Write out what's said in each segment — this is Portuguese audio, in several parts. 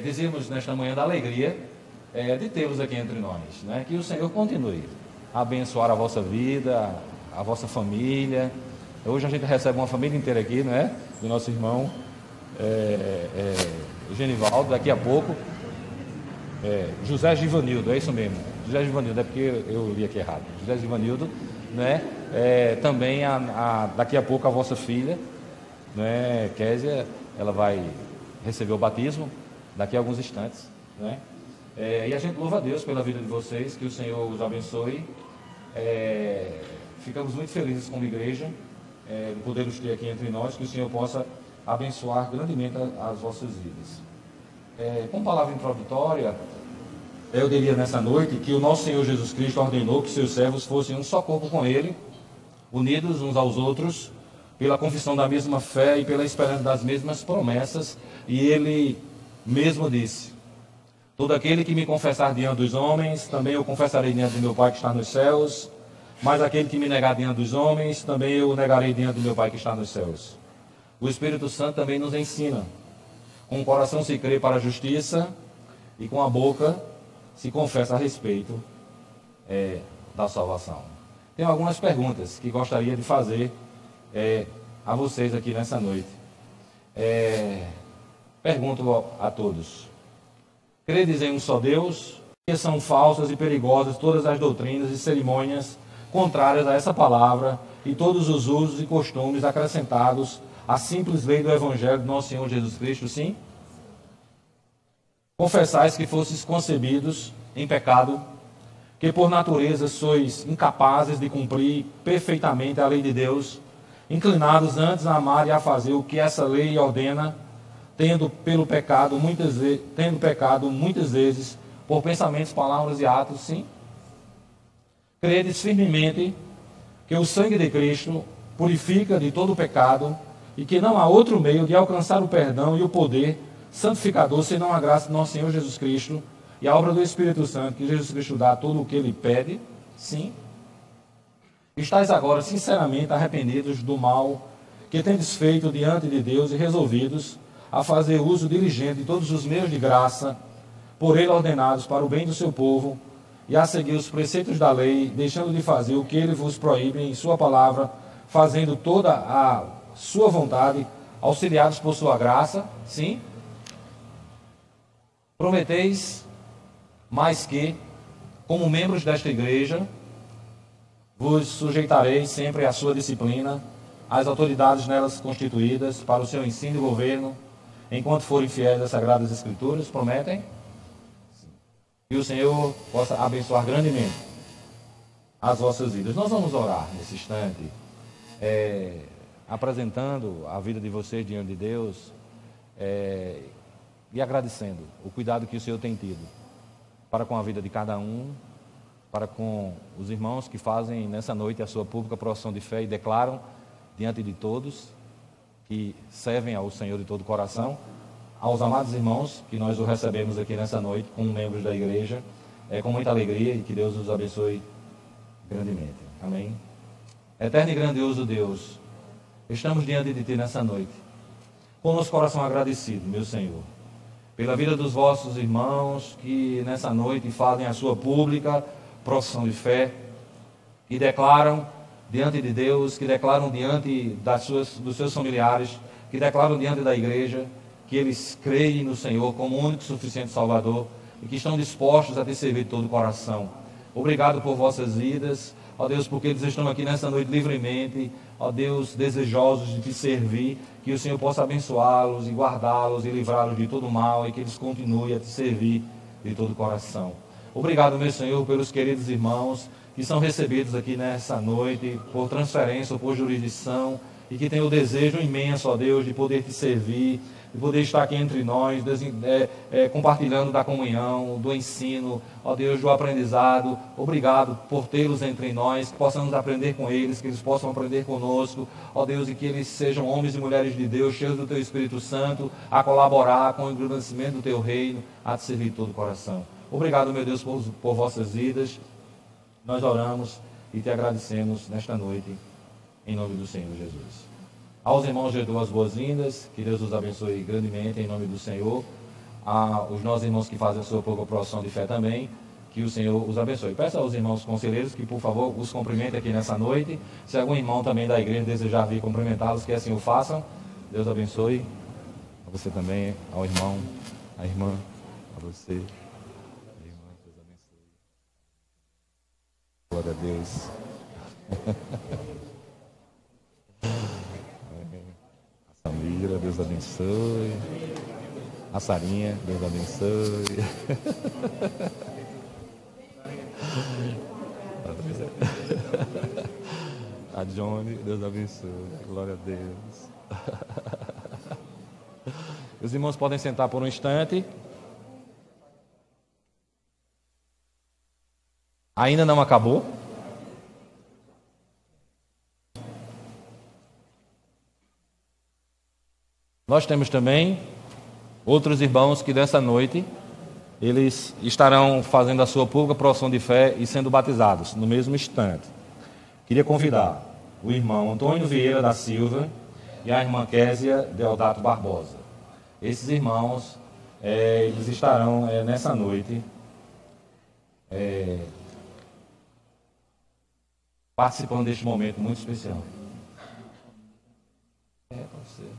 dizemos nesta manhã da alegria de tê-los aqui entre nós, né? Que o Senhor continue a abençoar a vossa vida, a vossa família. Hoje a gente recebe uma família inteira aqui, não é? Do nosso irmão Genivaldo, daqui a pouco. José Givanildo, é isso mesmo. José Givanildo, é porque eu li aqui errado. José Givanildo, né? Também daqui a pouco a vossa filha, né? Késia, ela vai receber o batismo daqui a alguns instantes, né? E a gente louva a Deus pela vida de vocês, que o Senhor os abençoe. Ficamos muito felizes como igreja de podermos ter aqui entre nós, que o Senhor possa abençoar grandemente as vossas vidas. Com palavra introdutória, eu diria nessa noite que o nosso Senhor Jesus Cristo ordenou que seus servos fossem um só corpo com Ele, unidos uns aos outros, pela confissão da mesma fé e pela esperança das mesmas promessas. E Ele mesmo disse: todo aquele que me confessar diante dos homens, também eu confessarei diante do meu Pai que está nos céus. Mas aquele que me negar diante dos homens, também eu o negarei diante do meu Pai que está nos céus. O Espírito Santo também nos ensina: com o coração se crê para a justiça, e com a boca se confessa a respeito da salvação. Tenho algumas perguntas que gostaria de fazer a vocês aqui nessa noite. Pergunto a todos: credes em um só Deus? Que são falsas e perigosas todas as doutrinas e cerimônias contrárias a essa palavra e todos os usos e costumes acrescentados à simples lei do Evangelho do nosso Senhor Jesus Cristo, sim? Confessais que fostes concebidos em pecado, que por natureza sois incapazes de cumprir perfeitamente a lei de Deus, inclinados antes a amar e a fazer o que essa lei ordena, tendo pecado muitas vezes por pensamentos, palavras e atos, sim? Credes firmemente que o sangue de Cristo purifica de todo o pecado e que não há outro meio de alcançar o perdão e o poder santificador senão a graça do nosso Senhor Jesus Cristo e a obra do Espírito Santo, que Jesus Cristo dá tudo o que Ele pede? Sim. Estais agora sinceramente arrependidos do mal que tendes feito diante de Deus e resolvidos a fazer uso diligente de todos os meios de graça, por Ele ordenados para o bem do seu povo, e a seguir os preceitos da lei, deixando de fazer o que Ele vos proíbe em sua palavra, fazendo toda a sua vontade, auxiliados por sua graça? Sim. Prometeis mais que, como membros desta igreja, vos sujeitareis sempre à sua disciplina, às autoridades nelas constituídas, para o seu ensino e governo, enquanto forem fiéis às Sagradas Escrituras? Prometem? Que o Senhor possa abençoar grandemente as vossas vidas. Nós vamos orar nesse instante, apresentando a vida de vocês diante de Deus e agradecendo o cuidado que o Senhor tem tido para com a vida de cada um, para com os irmãos que fazem nessa noite a sua pública profissão de fé e declaram diante de todos que servem ao Senhor de todo o coração. Aos amados irmãos que nós o recebemos aqui nessa noite como membros da igreja, com muita alegria, e que Deus os abençoe grandemente. Amém? Eterno e grandioso Deus, estamos diante de Ti nessa noite, com o nosso coração agradecido, meu Senhor, pela vida dos vossos irmãos que nessa noite fazem a sua pública profissão de fé e declaram diante de Deus, que declaram diante dos seus familiares, que declaram diante da igreja, que eles creem no Senhor como o único e suficiente Salvador e que estão dispostos a te servir de todo o coração. Obrigado por vossas vidas, ó Deus, porque eles estão aqui nessa noite livremente, ó Deus, desejosos de te servir, que o Senhor possa abençoá-los e guardá-los e livrá-los de todo o mal e que eles continuem a te servir de todo o coração. Obrigado, meu Senhor, pelos queridos irmãos que são recebidos aqui nessa noite por transferência ou por jurisdição e que têm o desejo imenso, ó Deus, de poder te servir, de poder estar aqui entre nós, compartilhando da comunhão, do ensino, ó Deus, do aprendizado. Obrigado por tê-los entre nós, que possamos aprender com eles, que eles possam aprender conosco, ó Deus, e que eles sejam homens e mulheres de Deus, cheios do Teu Espírito Santo, a colaborar com o engrandecimento do Teu reino, a te servir de todo o coração. Obrigado, meu Deus, por vossas vidas. Nós oramos e te agradecemos nesta noite, em nome do Senhor Jesus. Aos irmãos, eu dou as boas-vindas, que Deus os abençoe grandemente, em nome do Senhor. Os nossos irmãos que fazem a sua pouca profissão de fé também, que o Senhor os abençoe. Peço aos irmãos conselheiros que, por favor, os cumprimentem aqui nessa noite. Se algum irmão também da igreja desejar vir cumprimentá-los, que assim o façam. Deus abençoe. A você também, ao irmão, à irmã, a você. A irmã, Deus abençoe. Glória a Deus. A Samira, Deus abençoe. A Sarinha, Deus abençoe. A Johnny, Deus abençoe. Glória a Deus. Os irmãos podem sentar por um instante. Ainda não acabou. Nós temos também outros irmãos que dessa noite eles estarão fazendo a sua pública profissão de fé e sendo batizados no mesmo instante. Queria convidar o irmão Antônio Vieira da Silva e a irmã Késia Deodato Barbosa. Esses irmãos, eles estarão nessa noite participando deste momento muito especial. Pode ser.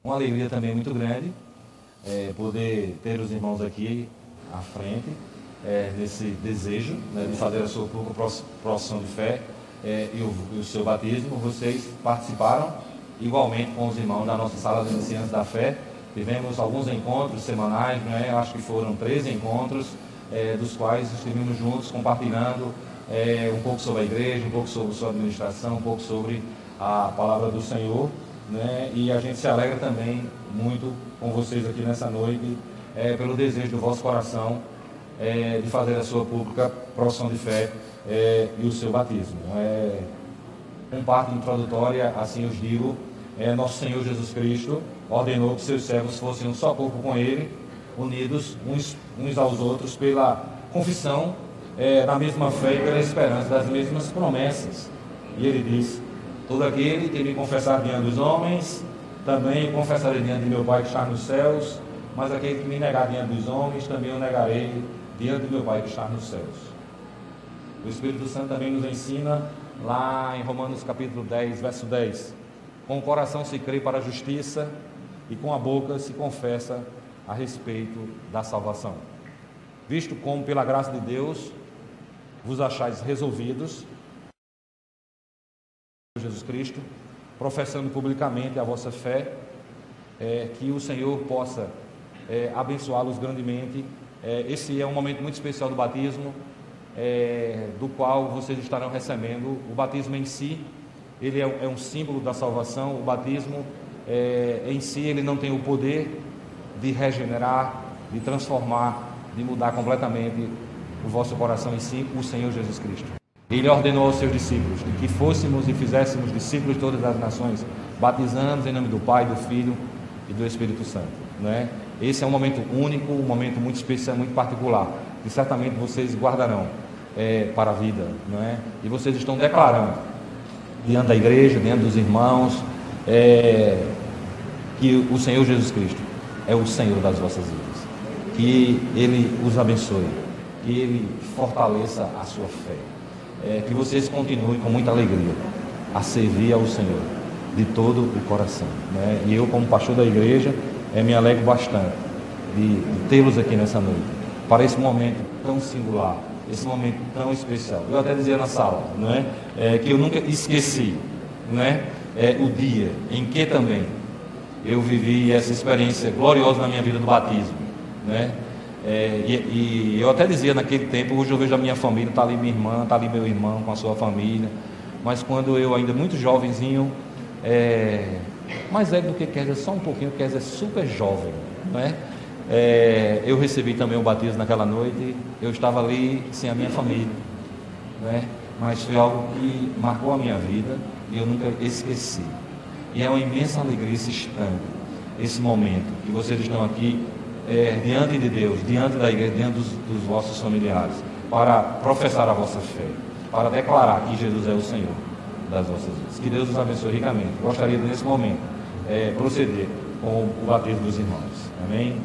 Uma alegria também muito grande poder ter os irmãos aqui à frente desse desejo, né, de fazer a sua profissão de fé e o seu batismo. Vocês participaram igualmente com os irmãos da nossa sala de iniciantes da fé. Tivemos alguns encontros semanais, né, eu acho que foram 13 encontros, dos quais estivemos juntos compartilhando um pouco sobre a igreja, um pouco sobre sua administração, um pouco sobre a palavra do Senhor, né? E a gente se alegra também muito com vocês aqui nessa noite, pelo desejo do vosso coração de fazer a sua pública profissão de fé e o seu batismo. Com parte introdutória, assim os digo, nosso Senhor Jesus Cristo ordenou que seus servos fossem um só corpo com Ele, unidos uns aos outros pela confissão da mesma fé e pela esperança das mesmas promessas. E Ele diz: todo aquele que me confessar diante dos homens, também eu confessarei diante de meu Pai que está nos céus, mas aquele que me negar diante dos homens, também eu negarei diante do meu Pai que está nos céus. O Espírito Santo também nos ensina, lá em Romanos capítulo 10, verso 10, com o coração se crê para a justiça e com a boca se confessa a respeito da salvação. Visto como, pela graça de Deus, vos achais resolvidos, Jesus Cristo, professando publicamente a vossa fé, que o Senhor possa abençoá-los grandemente. Esse é um momento muito especial do batismo, do qual vocês estarão recebendo. O batismo em si, ele é um símbolo da salvação. O batismo em si, ele não tem o poder de regenerar, de transformar, de mudar completamente o vosso coração em si, o Senhor Jesus Cristo. Ele ordenou aos seus discípulos de que fôssemos e fizéssemos discípulos de todas as nações, batizando em nome do Pai, do Filho e do Espírito Santo, né? Esse é um momento único, um momento muito especial, muito particular, que certamente vocês guardarão para a vida, não é? E vocês estão declarando diante da igreja, diante dos irmãos, que o Senhor Jesus Cristo é o Senhor das vossas vidas, que Ele os abençoe, que Ele fortaleça a sua fé, que vocês continuem com muita alegria a servir ao Senhor de todo o coração, né? E eu, como pastor da igreja, me alegro bastante de tê-los aqui nessa noite, para esse momento tão singular, esse momento tão especial. Eu até dizia na sala, não é? Que eu nunca esqueci, não é? O dia em que também eu vivi essa experiência gloriosa na minha vida do batismo, né? E eu até dizia naquele tempo, hoje eu vejo a minha família, está ali minha irmã, está ali meu irmão com a sua família, mas quando eu ainda muito jovenzinho, mais velho do que quer dizer, só um pouquinho, quer dizer, super jovem, não é? Eu recebi também o batismo naquela noite. Eu estava ali sem a minha família, né? Mas foi algo que marcou a minha vida e eu nunca esqueci. E é uma imensa alegria esse instante, esse momento que vocês estão aqui diante de Deus, diante da igreja, diante dos vossos familiares, para professar a vossa fé, para declarar que Jesus é o Senhor das vossas vidas. Que Deus os abençoe ricamente. Gostaria de, nesse momento, proceder com o batismo dos irmãos. Amém?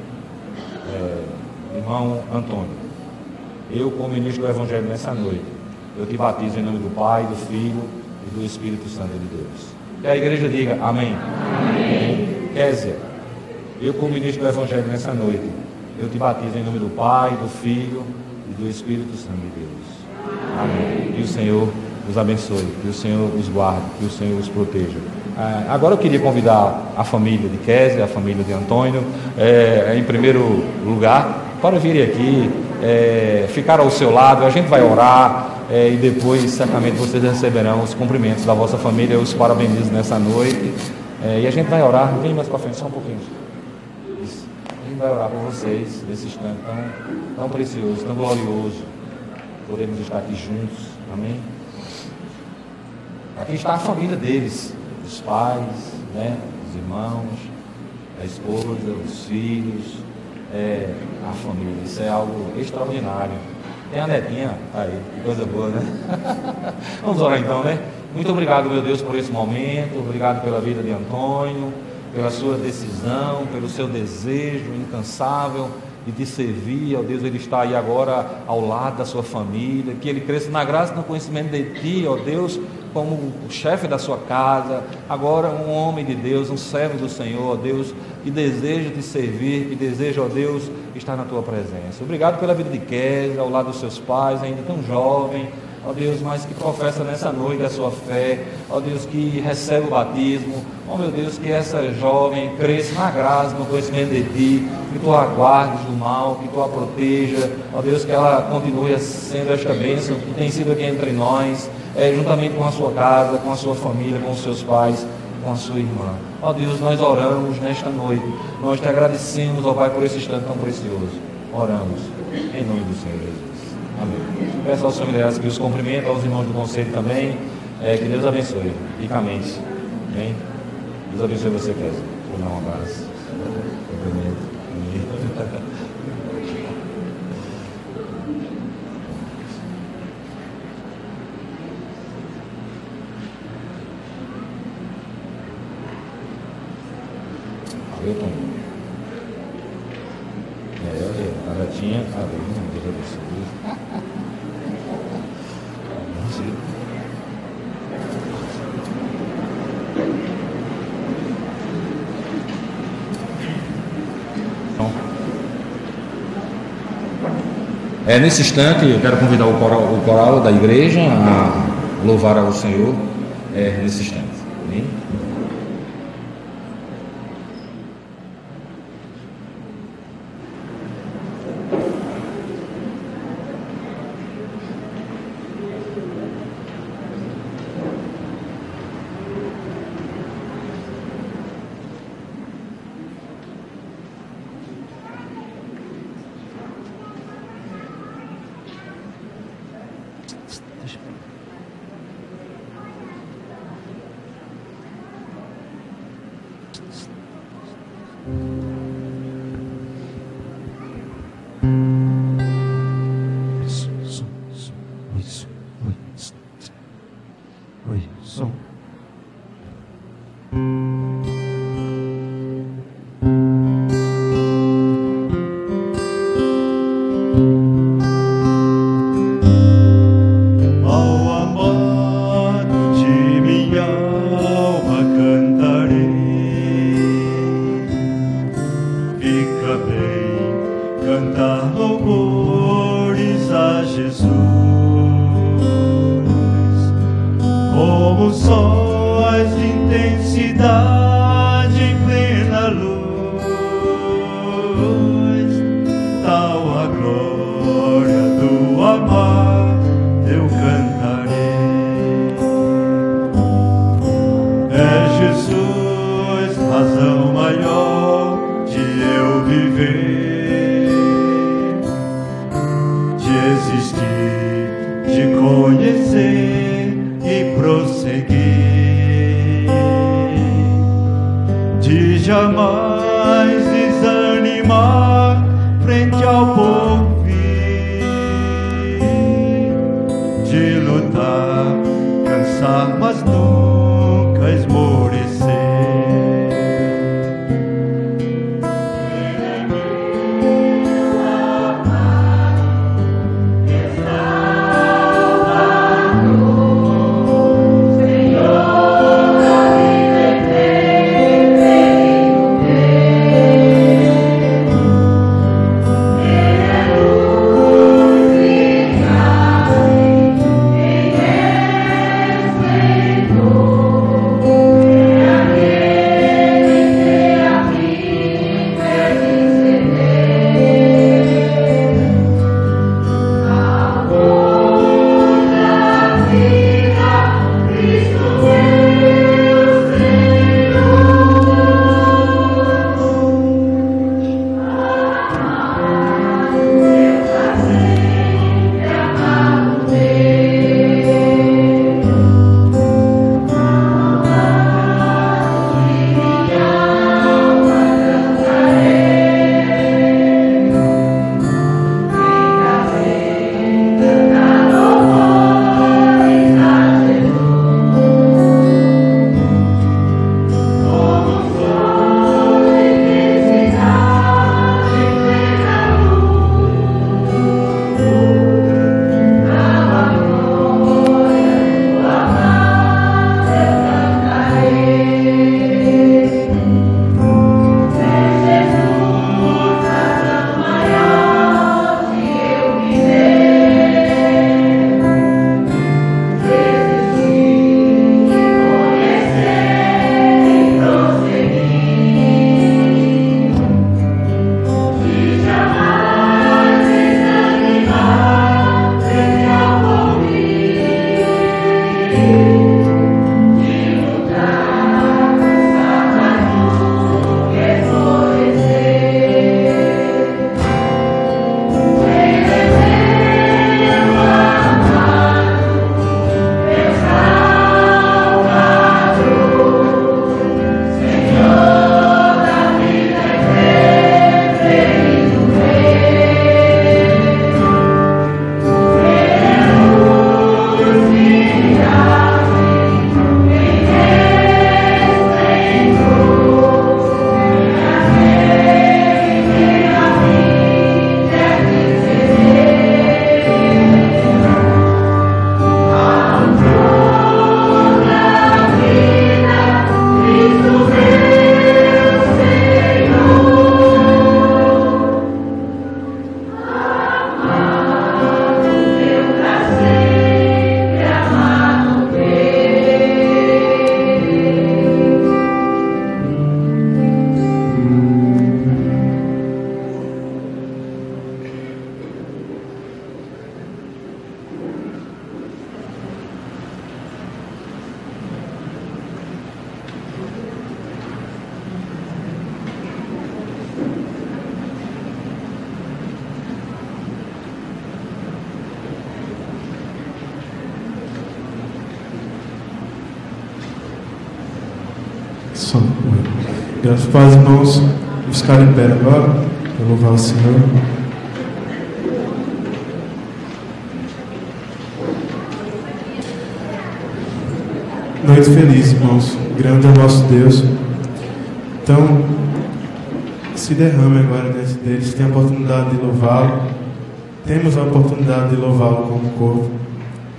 Irmão Antônio, eu, como ministro do Evangelho nessa noite, eu te batizo em nome do Pai, do Filho e do Espírito Santo de Deus. Que a igreja diga amém. Amém. Kézia, eu, como ministro do Evangelho nessa noite, eu te batizo em nome do Pai, do Filho e do Espírito Santo de Deus. Amém. Que o Senhor os abençoe, que o Senhor os guarde, que o Senhor os proteja. Agora eu queria convidar a família de Kézia, a família de Antônio, em primeiro lugar, para virem aqui, ficar ao seu lado. A gente vai orar e depois, certamente, vocês receberão os cumprimentos da vossa família. Eu os parabenizo nessa noite. E a gente vai orar. Vem mais para frente, só um pouquinho. Isso. A gente vai orar por vocês nesse instante tão precioso, tão glorioso. Podemos estar aqui juntos. Amém? Aqui está a família deles, os pais, né, os irmãos, a esposa, os filhos, a família. Isso é algo extraordinário. Tem a netinha aí, que coisa boa, né? Vamos orar então, né? Muito obrigado, meu Deus, por esse momento. Obrigado pela vida de Antônio, pela sua decisão, pelo seu desejo incansável de te servir. Ó Deus, ele está aí agora ao lado da sua família, que ele cresça na graça e no conhecimento de ti, ó Deus, como o chefe da sua casa, agora um homem de Deus, um servo do Senhor, ó Deus, que deseja te servir, que deseja, ó Deus, estar na tua presença. Obrigado pela vida de Kézia, ao lado dos seus pais, ainda tão jovem, ó Deus, mas que professa nessa noite a sua fé, ó Deus, que recebe o batismo, ó meu Deus, que essa jovem cresça na graça, no conhecimento de ti, que tu a guardes do mal, que tu a proteja, ó Deus, que ela continue sendo esta bênção que tem sido aqui entre nós, juntamente com a sua casa, com a sua família, com os seus pais, com a sua irmã. Ó Deus, nós oramos nesta noite, nós te agradecemos, ó Pai, por esse instante tão precioso. Oramos em nome do Senhor Jesus. Amém. Peço aos familiares que os cumprimentem, aos irmãos do conselho também, que Deus abençoe ricamente. Amém? Deus abençoe você, Kézia. Vou dar um abraço. Cumprimento. Amém. A gatinha, Deus abençoe. Nesse instante, eu quero convidar o coral da igreja a louvar ao Senhor nesse instante. Amém? Mas não Som. Graças a Deus, irmãos. Vamos ficar em pé agora para louvar o Senhor. Noite feliz, irmãos. Grande é o nosso Deus. Então, se derrame agora diante deles. Tem a oportunidade de louvá-lo. Temos a oportunidade de louvá-lo como corpo.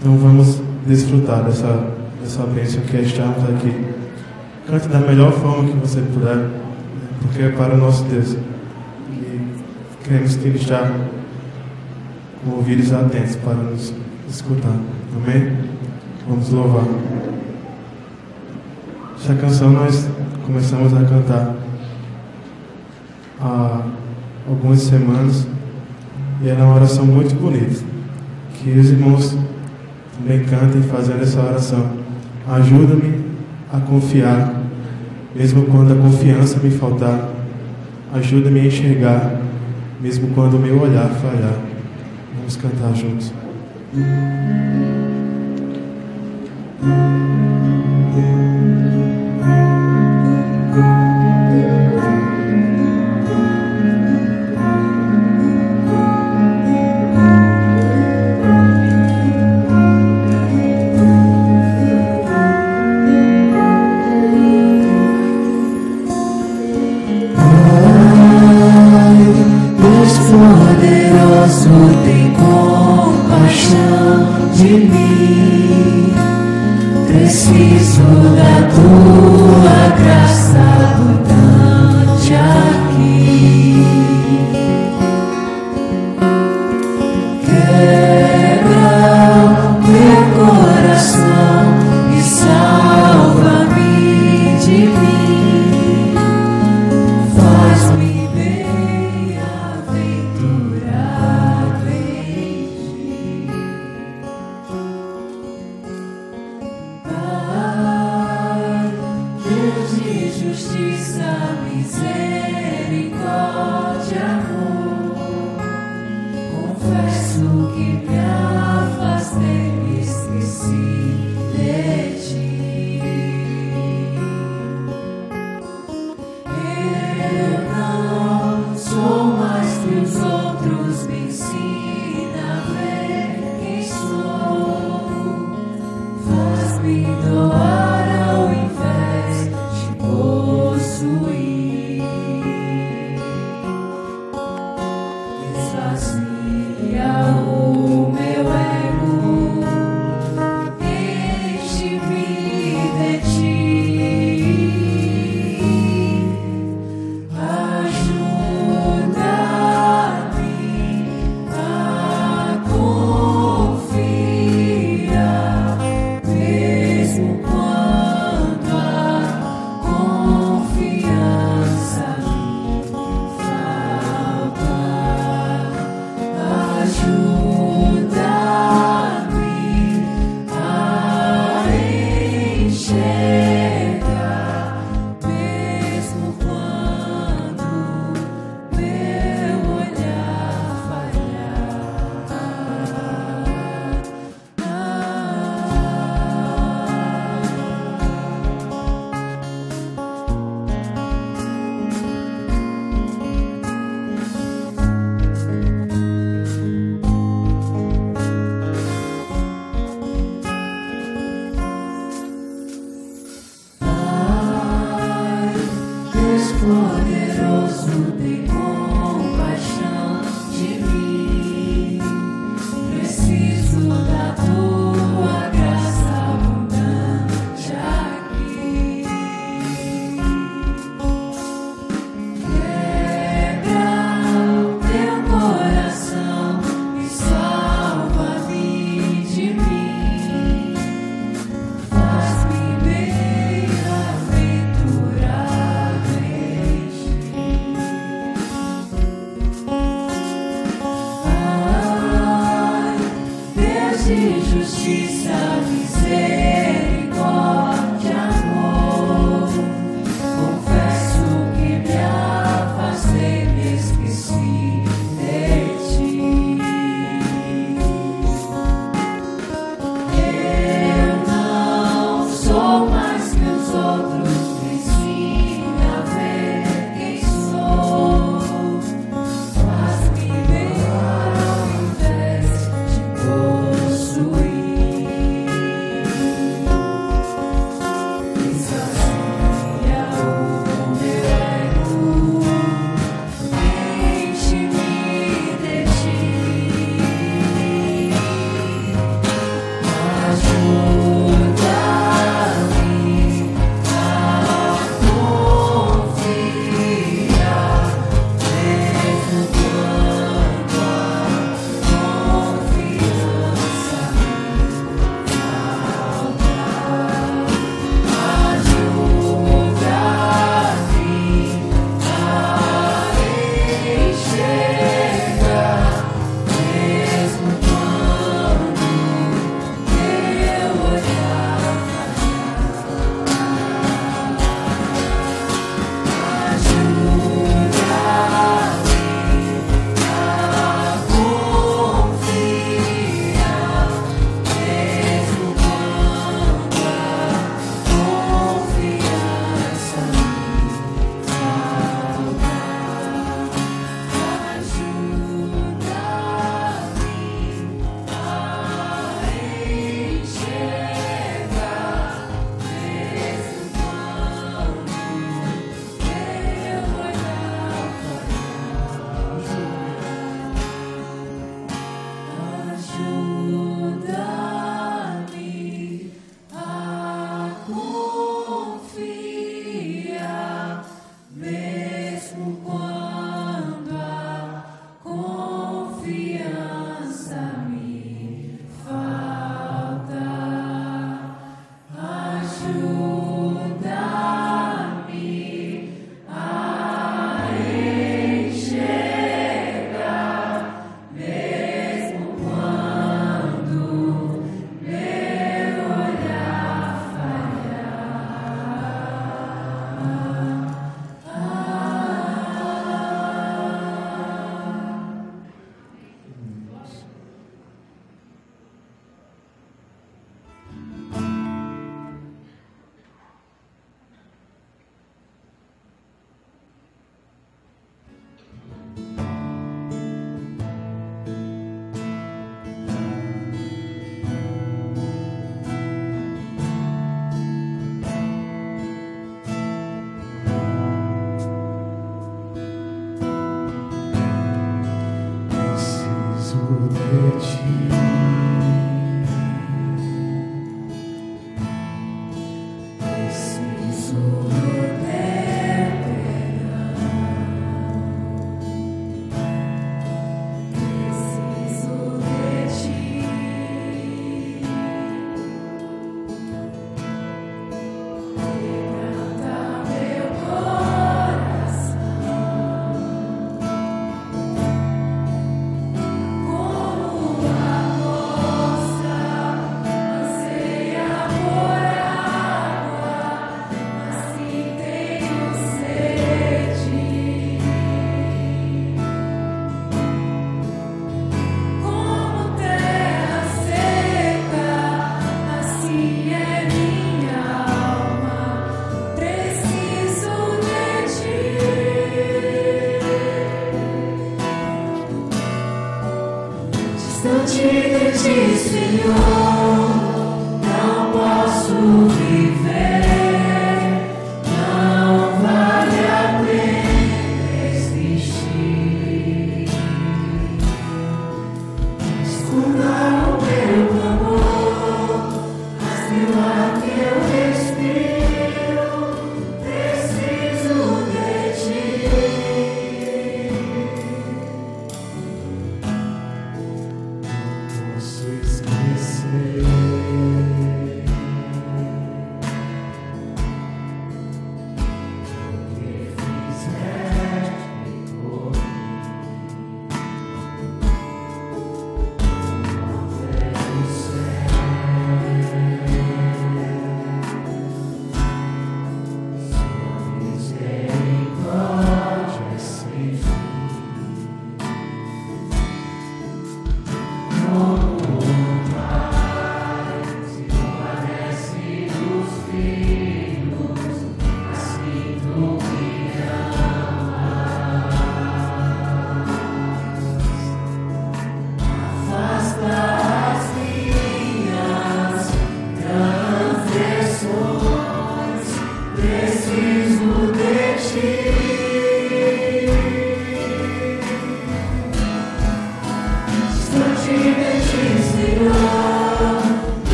Então, vamos desfrutar dessa bênção que é estarmos aqui. Cante da melhor forma que você puder, porque é para o nosso Deus. E queremos que Ele está com ouvidos atentos para nos escutar. Amém? Vamos louvar. Essa canção nós começamos a cantar há algumas semanas e ela é uma oração muito bonita. Que os irmãos também cantem fazendo essa oração. Ajuda-me a confiar, mesmo quando a confiança me faltar. Ajuda-me a enxergar, mesmo quando o meu olhar falhar. Vamos cantar juntos. Poderoso, tem compaixão de mim. Preciso da tua graça abundante aqui. Quebra meu coração e salva-me de mim. Faz-me justiça, misericórdia, amor. Confesso que me afastei, me esqueci de ti. Eu não sou mais que os outros, me ensina a ver quem sou. Faz-me doar ao invés de possuir. Esvazia o meu ego, enche-me de ti. Ajuda-me a confiar, mesmo quando a confiança me falta. Ajuda-me a enxergar, mesmo quando meu olhar falhar. Deus poderoso, tem compaixão de mim. Preciso da tua graça abundante aqui. Quebra teu coração e salva-me de mim. Faz-me bem-aventurado em ti. Ai, Deus de justiça, misericórdia, amor. Confesso que me afastei, me esqueci de ti. Eu não sou mais que os outros, me ensina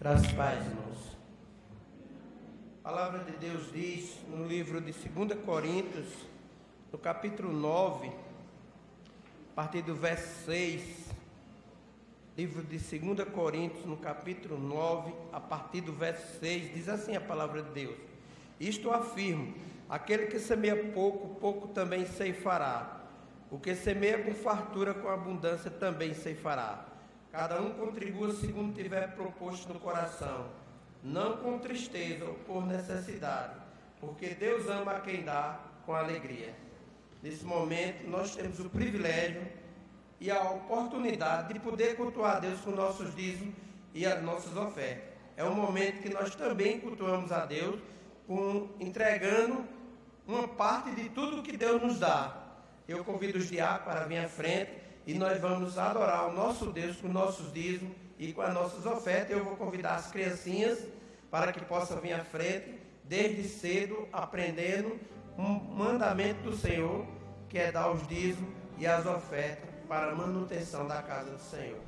Graças a Deus, irmãos. A palavra de Deus diz no livro de 2 Coríntios, no capítulo 9, a partir do verso 6. Livro de 2 Coríntios, no capítulo 9, a partir do verso 6, diz assim a palavra de Deus: Isto afirmo, aquele que semeia pouco, pouco também ceifará. O que semeia com fartura, com abundância, também ceifará. Cada um contribua segundo tiver proposto no coração, não com tristeza ou por necessidade, porque Deus ama a quem dá com alegria. Nesse momento, nós temos o privilégio e a oportunidade de poder cultuar a Deus com nossos dízimos e as nossas ofertas. É um momento que nós também cultuamos a Deus, entregando uma parte de tudo que Deus nos dá. Eu convido os diáconos para vir à frente e nós vamos adorar o nosso Deus com nossos dízimos e com as nossas ofertas. Eu vou convidar as criancinhas para que possam vir à frente, desde cedo, aprendendo um mandamento do Senhor, que é dar os dízimos e as ofertas para a manutenção da casa do Senhor.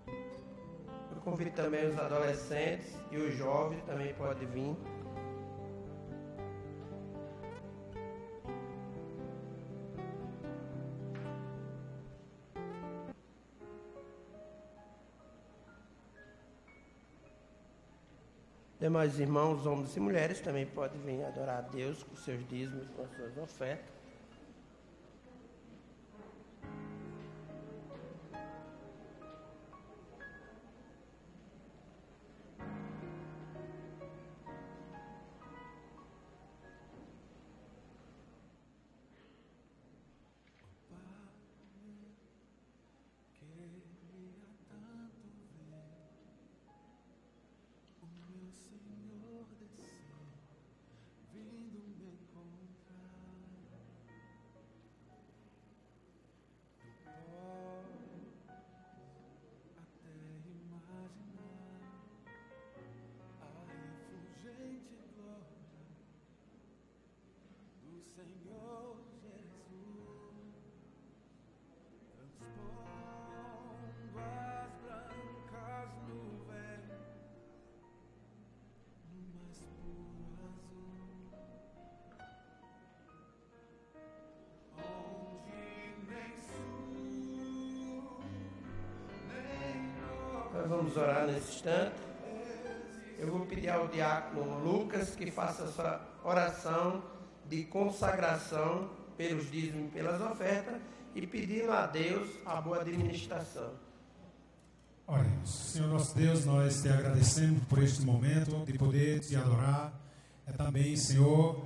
Eu convido também os adolescentes e os jovens também podem vir. Demais irmãos, homens e mulheres, também podem vir adorar a Deus com seus dízimos, com as suas ofertas. Senhor descer, vindo me encontrar. Eu posso até imaginar a refulgente glória do Senhor Jesus, transpondo as brancas nuvens no mais puro azul, onde nem sul, nem norte. Nós vamos orar nesse instante. Eu vou pedir ao diácono Lucas que faça essa oração de consagração pelos dízimos e pelas ofertas e pedindo a Deus a boa administração. Oremos. Senhor nosso Deus, nós te agradecemos por este momento de poder te adorar. Também, Senhor,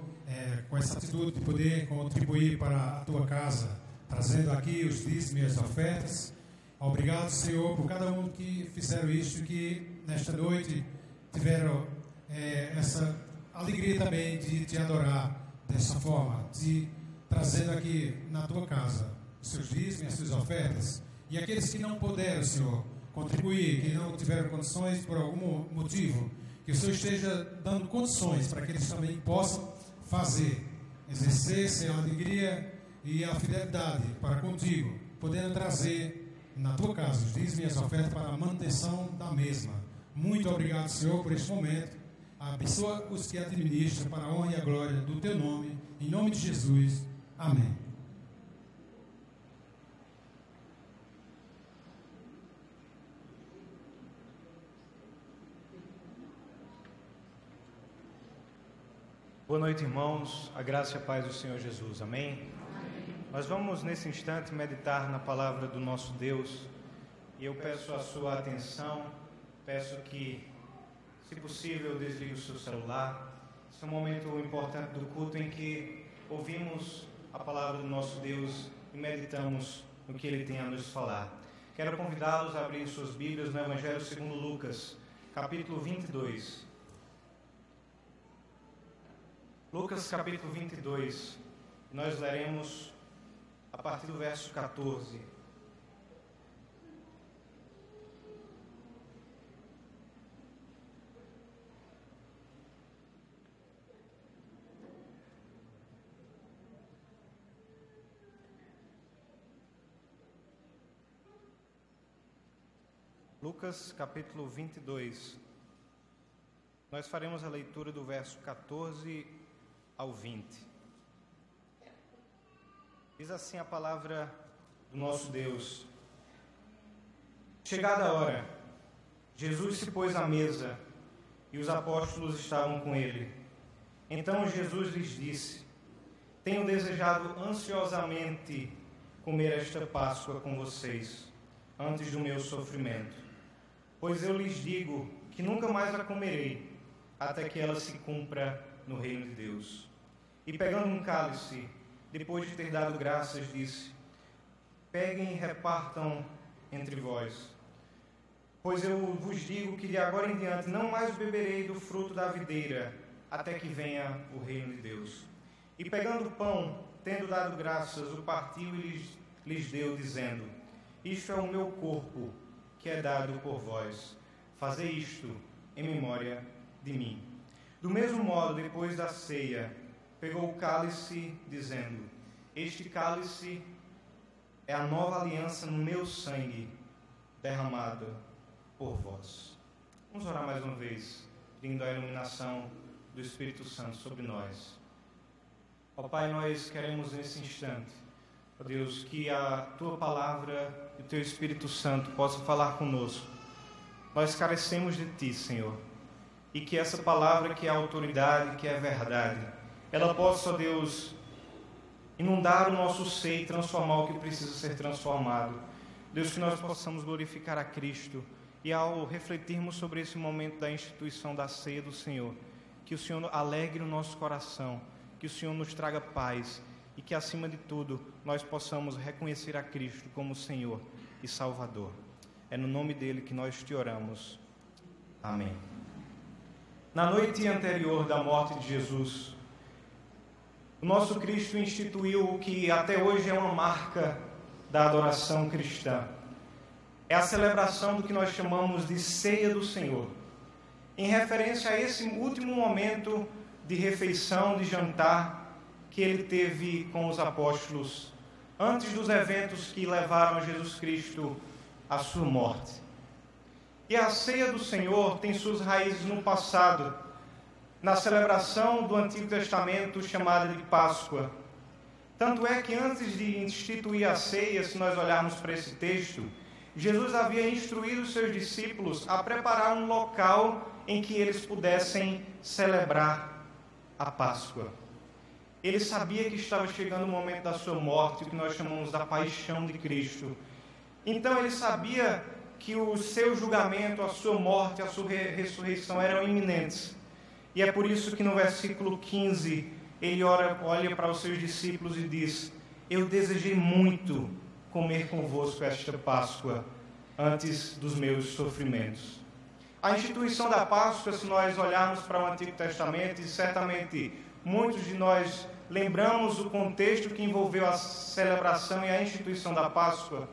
com essa atitude de poder contribuir para a tua casa, trazendo aqui os dízimos e as ofertas. Obrigado, Senhor, por cada um que fizeram isso, que nesta noite tiveram essa alegria também de te adorar dessa forma, de trazendo aqui na tua casa os seus dízimos e as suas ofertas. E aqueles que não puderam, Senhor, contribuir, que não tiveram condições por algum motivo, que o Senhor esteja dando condições para que eles também possam fazer, exercer a alegria e a fidelidade para contigo, podendo trazer na tua casa os dízimos e as ofertas para a manutenção da mesma. Muito obrigado, Senhor, por este momento. Abençoa os que administram para a honra e a glória do teu nome, em nome de Jesus. Amém. Boa noite, irmãos. A graça e a paz do Senhor Jesus. Amém? Amém. Nós vamos, nesse instante, meditar na palavra do nosso Deus. E eu peço a sua atenção, peço que, se possível, desligue o seu celular. Esse é um momento importante do culto em que ouvimos a palavra do nosso Deus e meditamos no que Ele tem a nos falar. Quero convidá-los a abrir suas Bíblias no Evangelho segundo Lucas, capítulo 22. Lucas capítulo 22, nós leremos a partir do verso 14. Lucas capítulo 22. Nós faremos a leitura do verso 14 ao 20. Diz assim a palavra do nosso Deus. Chegada a hora, Jesus se pôs à mesa e os apóstolos estavam com ele. Então Jesus lhes disse: tenho desejado ansiosamente comer esta Páscoa com vocês, antes do meu sofrimento. Pois eu lhes digo que nunca mais a comerei, até que ela se cumpra no reino de Deus. E pegando um cálice, depois de ter dado graças, disse: peguem e repartam entre vós. Pois eu vos digo que de agora em diante não mais beberei do fruto da videira, até que venha o reino de Deus. E pegando o pão, tendo dado graças, o partiu e lhes deu, dizendo: isto é o meu corpo, que é dado por vós. Fazei isto em memória de mim. Do mesmo modo, depois da ceia, pegou o cálice, dizendo: este cálice é a nova aliança no meu sangue, derramado por vós. Vamos orar mais uma vez, pedindo a iluminação do Espírito Santo sobre nós. Ó Pai, nós queremos nesse instante, ó Deus, que a Tua Palavra e o Teu Espírito Santo possam falar conosco. Nós carecemos de Ti, Senhor, e que essa palavra que é autoridade, que é verdade, ela possa, ó Deus, inundar o nosso ser e transformar o que precisa ser transformado. Deus, que nós possamos glorificar a Cristo e ao refletirmos sobre esse momento da instituição da ceia do Senhor, que o Senhor alegre o nosso coração, que o Senhor nos traga paz e que, acima de tudo, nós possamos reconhecer a Cristo como Senhor e Salvador. É no nome dele que nós te oramos. Amém. Na noite anterior da morte de Jesus, o nosso Cristo instituiu o que até hoje é uma marca da adoração cristã. É a celebração do que nós chamamos de Ceia do Senhor, em referência a esse último momento de refeição, de jantar, que ele teve com os apóstolos, antes dos eventos que levaram Jesus Cristo à sua morte. E a ceia do Senhor tem suas raízes no passado, na celebração do Antigo Testamento chamada de Páscoa. Tanto é que antes de instituir a ceia, se nós olharmos para esse texto, Jesus havia instruído os seus discípulos a preparar um local em que eles pudessem celebrar a Páscoa. Ele sabia que estava chegando o momento da sua morte, o que nós chamamos da paixão de Cristo. Então ele sabia que o seu julgamento, a sua morte, a sua ressurreição eram iminentes. E é por isso que no versículo 15, ele olha para os seus discípulos e diz: eu desejei muito comer convosco esta Páscoa antes dos meus sofrimentos. A instituição da Páscoa, se nós olharmos para o Antigo Testamento, e certamente muitos de nós lembramos o contexto que envolveu a celebração e a instituição da Páscoa,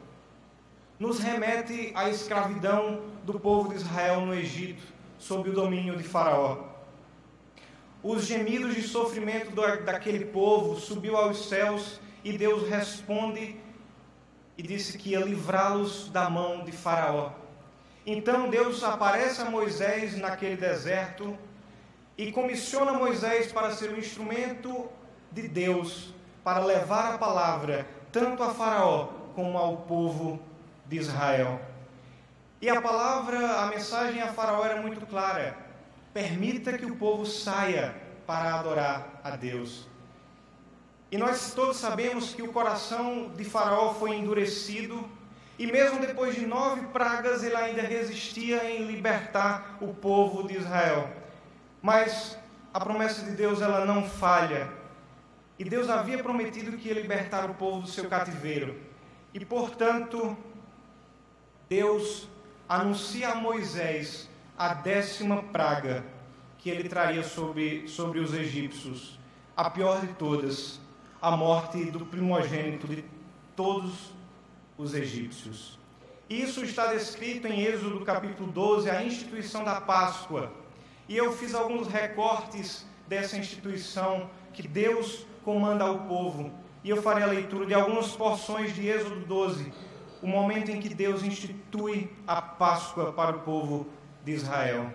nos remete à escravidão do povo de Israel no Egito, sob o domínio de Faraó. Os gemidos de sofrimento daquele povo subiu aos céus e Deus responde e disse que ia livrá-los da mão de Faraó. Então Deus aparece a Moisés naquele deserto e comissiona Moisés para ser um instrumento de Deus para levar a palavra tanto a Faraó como ao povo de Israel. E a palavra, a mensagem a Faraó era muito clara: permita que o povo saia para adorar a Deus. E nós todos sabemos que o coração de Faraó foi endurecido, e mesmo depois de 9 pragas, ele ainda resistia em libertar o povo de Israel. Mas a promessa de Deus, ela não falha. E Deus havia prometido que ia libertar o povo do seu cativeiro. E, portanto, Deus anuncia a Moisés a 10ª praga que ele traria sobre os egípcios, a pior de todas, a morte do primogênito de todos os egípcios. Isso está descrito em Êxodo capítulo 12, a instituição da Páscoa. E eu fiz alguns recortes dessa instituição que Deus comanda ao povo. E eu farei a leitura de algumas porções de Êxodo 12, o momento em que Deus institui a Páscoa para o povo de Israel.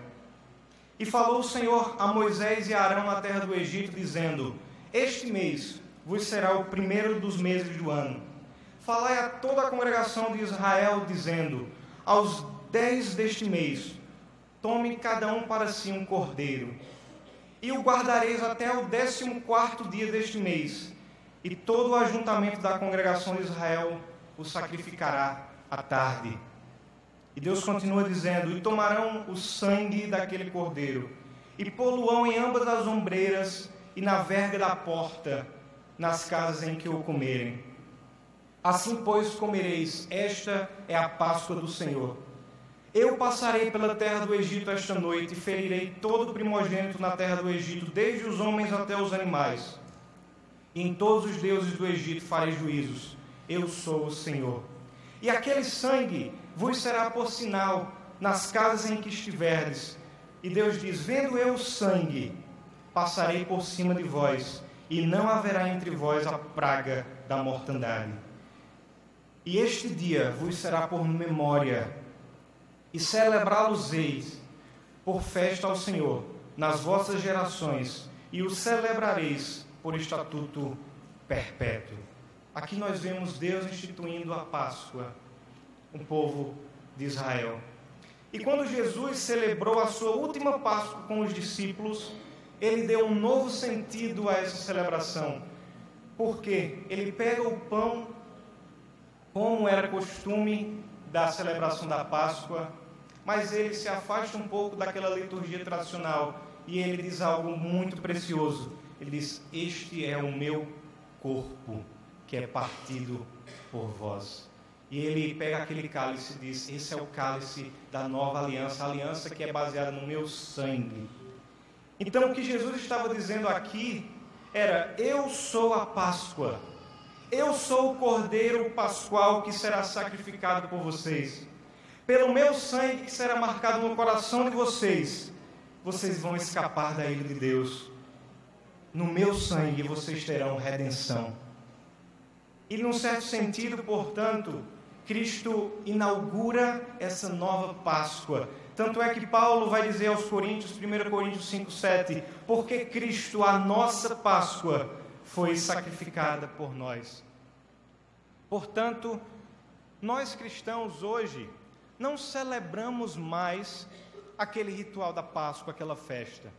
E falou o Senhor a Moisés e a Arão na terra do Egito, dizendo: este mês vos será o primeiro dos meses do ano. Falai a toda a congregação de Israel, dizendo: aos 10 deste mês, tome cada um para si um cordeiro, e o guardareis até o 14º dia deste mês, e todo o ajuntamento da congregação de Israel o sacrificará à tarde. E Deus continua dizendo: e tomarão o sangue daquele cordeiro, e pô-lo-ão em ambas as ombreiras e na verga da porta, nas casas em que o comerem. Assim, pois, comereis, esta é a Páscoa do Senhor. Eu passarei pela terra do Egito esta noite, e ferirei todo o primogênito na terra do Egito, desde os homens até os animais. E em todos os deuses do Egito farei juízos. Eu sou o Senhor. E aquele sangue vos será por sinal nas casas em que estiverdes. E Deus diz: vendo eu o sangue, passarei por cima de vós, e não haverá entre vós a praga da mortandade. E este dia vos será por memória, e celebrá-los-eis por festa ao Senhor nas vossas gerações, e o celebrareis por estatuto perpétuo. Aqui nós vemos Deus instituindo a Páscoa, um povo de Israel. E quando Jesus celebrou a sua última Páscoa com os discípulos, ele deu um novo sentido a essa celebração, porque ele pega o pão, como era costume da celebração da Páscoa, mas ele se afasta um pouco daquela liturgia tradicional e ele diz algo muito precioso. Ele diz: este é o meu corpo, que é partido por vós. E ele pega aquele cálice e diz: esse é o cálice da nova aliança, a aliança que é baseada no meu sangue. Então o que Jesus estava dizendo aqui era: eu sou a Páscoa, eu sou o Cordeiro Pascual que será sacrificado por vocês. Pelo meu sangue que será marcado no coração de vocês, vocês vão escapar da ira de Deus. No meu sangue vocês terão redenção. E num certo sentido, portanto, Cristo inaugura essa nova Páscoa. Tanto é que Paulo vai dizer aos Coríntios, 1 Coríntios 5:7, porque Cristo, a nossa Páscoa, foi sacrificada por nós. Portanto, nós cristãos hoje não celebramos mais aquele ritual da Páscoa, aquela festa.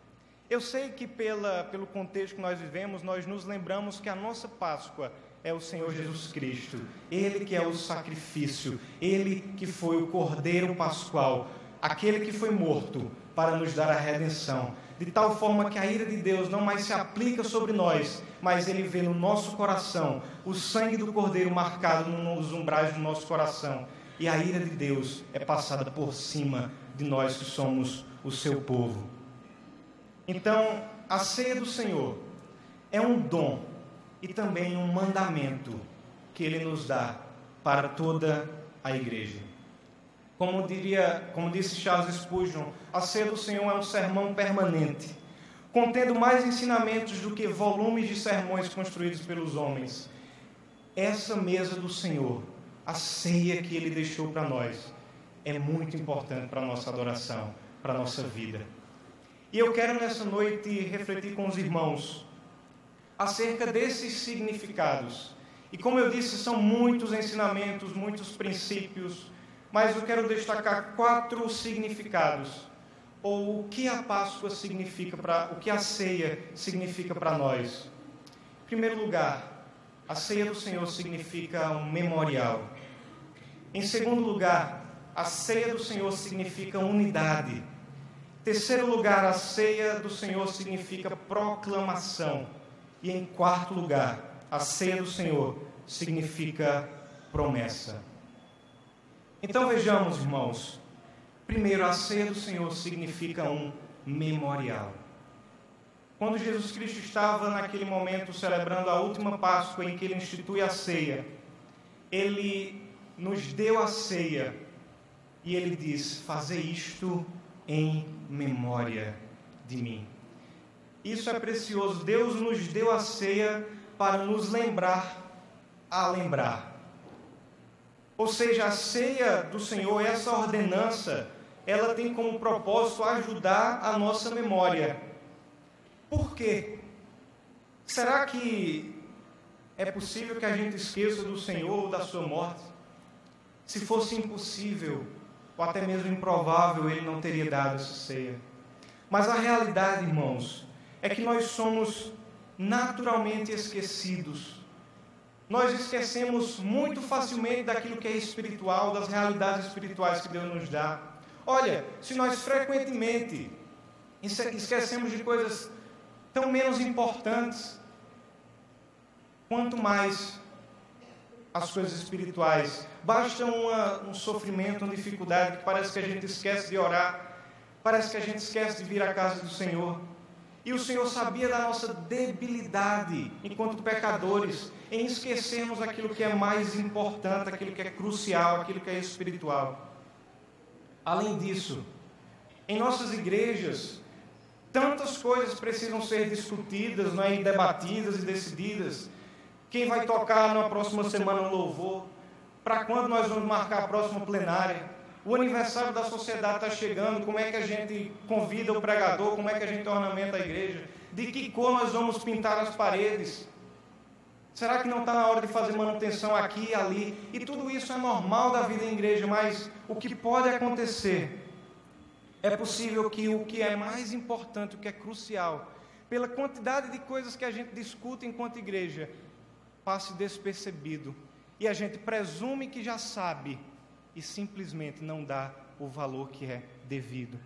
Eu sei que pelo contexto que nós vivemos, nós nos lembramos que a nossa Páscoa é o Senhor Jesus Cristo. Ele que é o sacrifício, Ele que foi o Cordeiro Pascual, aquele que foi morto para nos dar a redenção, de tal forma que a ira de Deus não mais se aplica sobre nós, mas Ele vê no nosso coração o sangue do Cordeiro marcado nos umbrais do nosso coração, e a ira de Deus é passada por cima de nós que somos o seu povo. Então, a ceia do Senhor é um dom e também um mandamento que Ele nos dá para toda a igreja. Como disse Charles Spurgeon, a ceia do Senhor é um sermão permanente, contendo mais ensinamentos do que volumes de sermões construídos pelos homens. Essa mesa do Senhor, a ceia que Ele deixou para nós, é muito importante para a nossa adoração, para a nossa vida. E eu quero nessa noite refletir com os irmãos acerca desses significados. E como eu disse, são muitos ensinamentos, muitos princípios, mas eu quero destacar 4 significados, ou o que a Páscoa significa, o que a ceia significa para nós. Em primeiro lugar, a ceia do Senhor significa um memorial. Em segundo lugar, a ceia do Senhor significa unidade. Em terceiro lugar, a ceia do Senhor significa proclamação. E em quarto lugar, a ceia do Senhor significa promessa. Então vejamos, irmãos. Primeiro, a ceia do Senhor significa um memorial. Quando Jesus Cristo estava naquele momento celebrando a última Páscoa em que Ele institui a ceia, Ele nos deu a ceia e Ele diz: fazei isto em memória de mim. Isso é precioso. Deus nos deu a ceia para nos lembrar a lembrar. Ou seja, a ceia do Senhor, essa ordenança, ela tem como propósito ajudar a nossa memória. Por quê? Será que é possível que a gente esqueça do Senhor ou da sua morte? Se fosse impossível, ou até mesmo improvável, Ele não teria dado essa ceia. Mas a realidade, irmãos, é que nós somos naturalmente esquecidos. Nós esquecemos muito facilmente daquilo que é espiritual, das realidades espirituais que Deus nos dá. Olha, se nós frequentemente esquecemos de coisas tão menos importantes, quanto mais as coisas espirituais. Basta um sofrimento, uma dificuldade, que parece que a gente esquece de orar, parece que a gente esquece de vir à casa do Senhor. E o Senhor sabia da nossa debilidade, enquanto pecadores, em esquecermos aquilo que é mais importante, aquilo que é crucial, aquilo que é espiritual. Além disso, em nossas igrejas, tantas coisas precisam ser discutidas, não é? E debatidas e decididas. Quem vai tocar na próxima semana no louvor? Para quando nós vamos marcar a próxima plenária? O aniversário da sociedade está chegando, como é que a gente convida o pregador, como é que a gente ornamenta a igreja? De que cor nós vamos pintar as paredes? Será que não está na hora de fazer manutenção aqui e ali? E tudo isso é normal da vida em igreja, mas o que pode acontecer? É possível que o que é mais importante, o que é crucial, pela quantidade de coisas que a gente discute enquanto igreja, passe despercebido. E a gente presume que já sabe e simplesmente não dá o valor que é devido.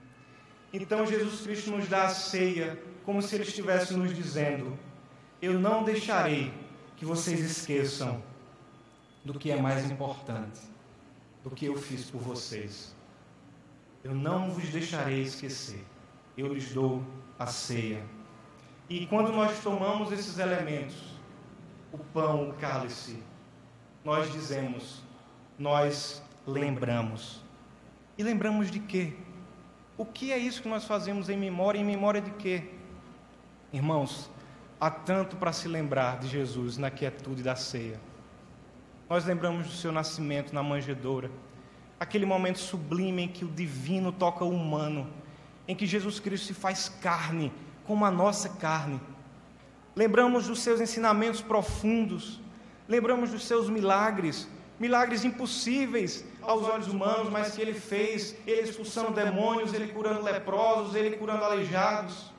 Então Jesus Cristo nos dá a ceia como se Ele estivesse nos dizendo: eu não deixarei que vocês esqueçam do que é mais importante, do que eu fiz por vocês. Eu não vos deixarei esquecer. Eu lhes dou a ceia. E quando nós tomamos esses elementos, o pão, o cálice, nós dizemos, nós lembramos. E lembramos de quê? O que é isso que nós fazemos em memória de quê? Irmãos, há tanto para se lembrar de Jesus na quietude da ceia. Nós lembramos do seu nascimento na manjedoura, aquele momento sublime em que o divino toca o humano, em que Jesus Cristo se faz carne, como a nossa carne. Lembramos dos seus ensinamentos profundos, lembramos dos seus milagres, milagres impossíveis aos olhos humanos, mas que Ele fez, Ele expulsando demônios, Ele curando leprosos, Ele curando aleijados.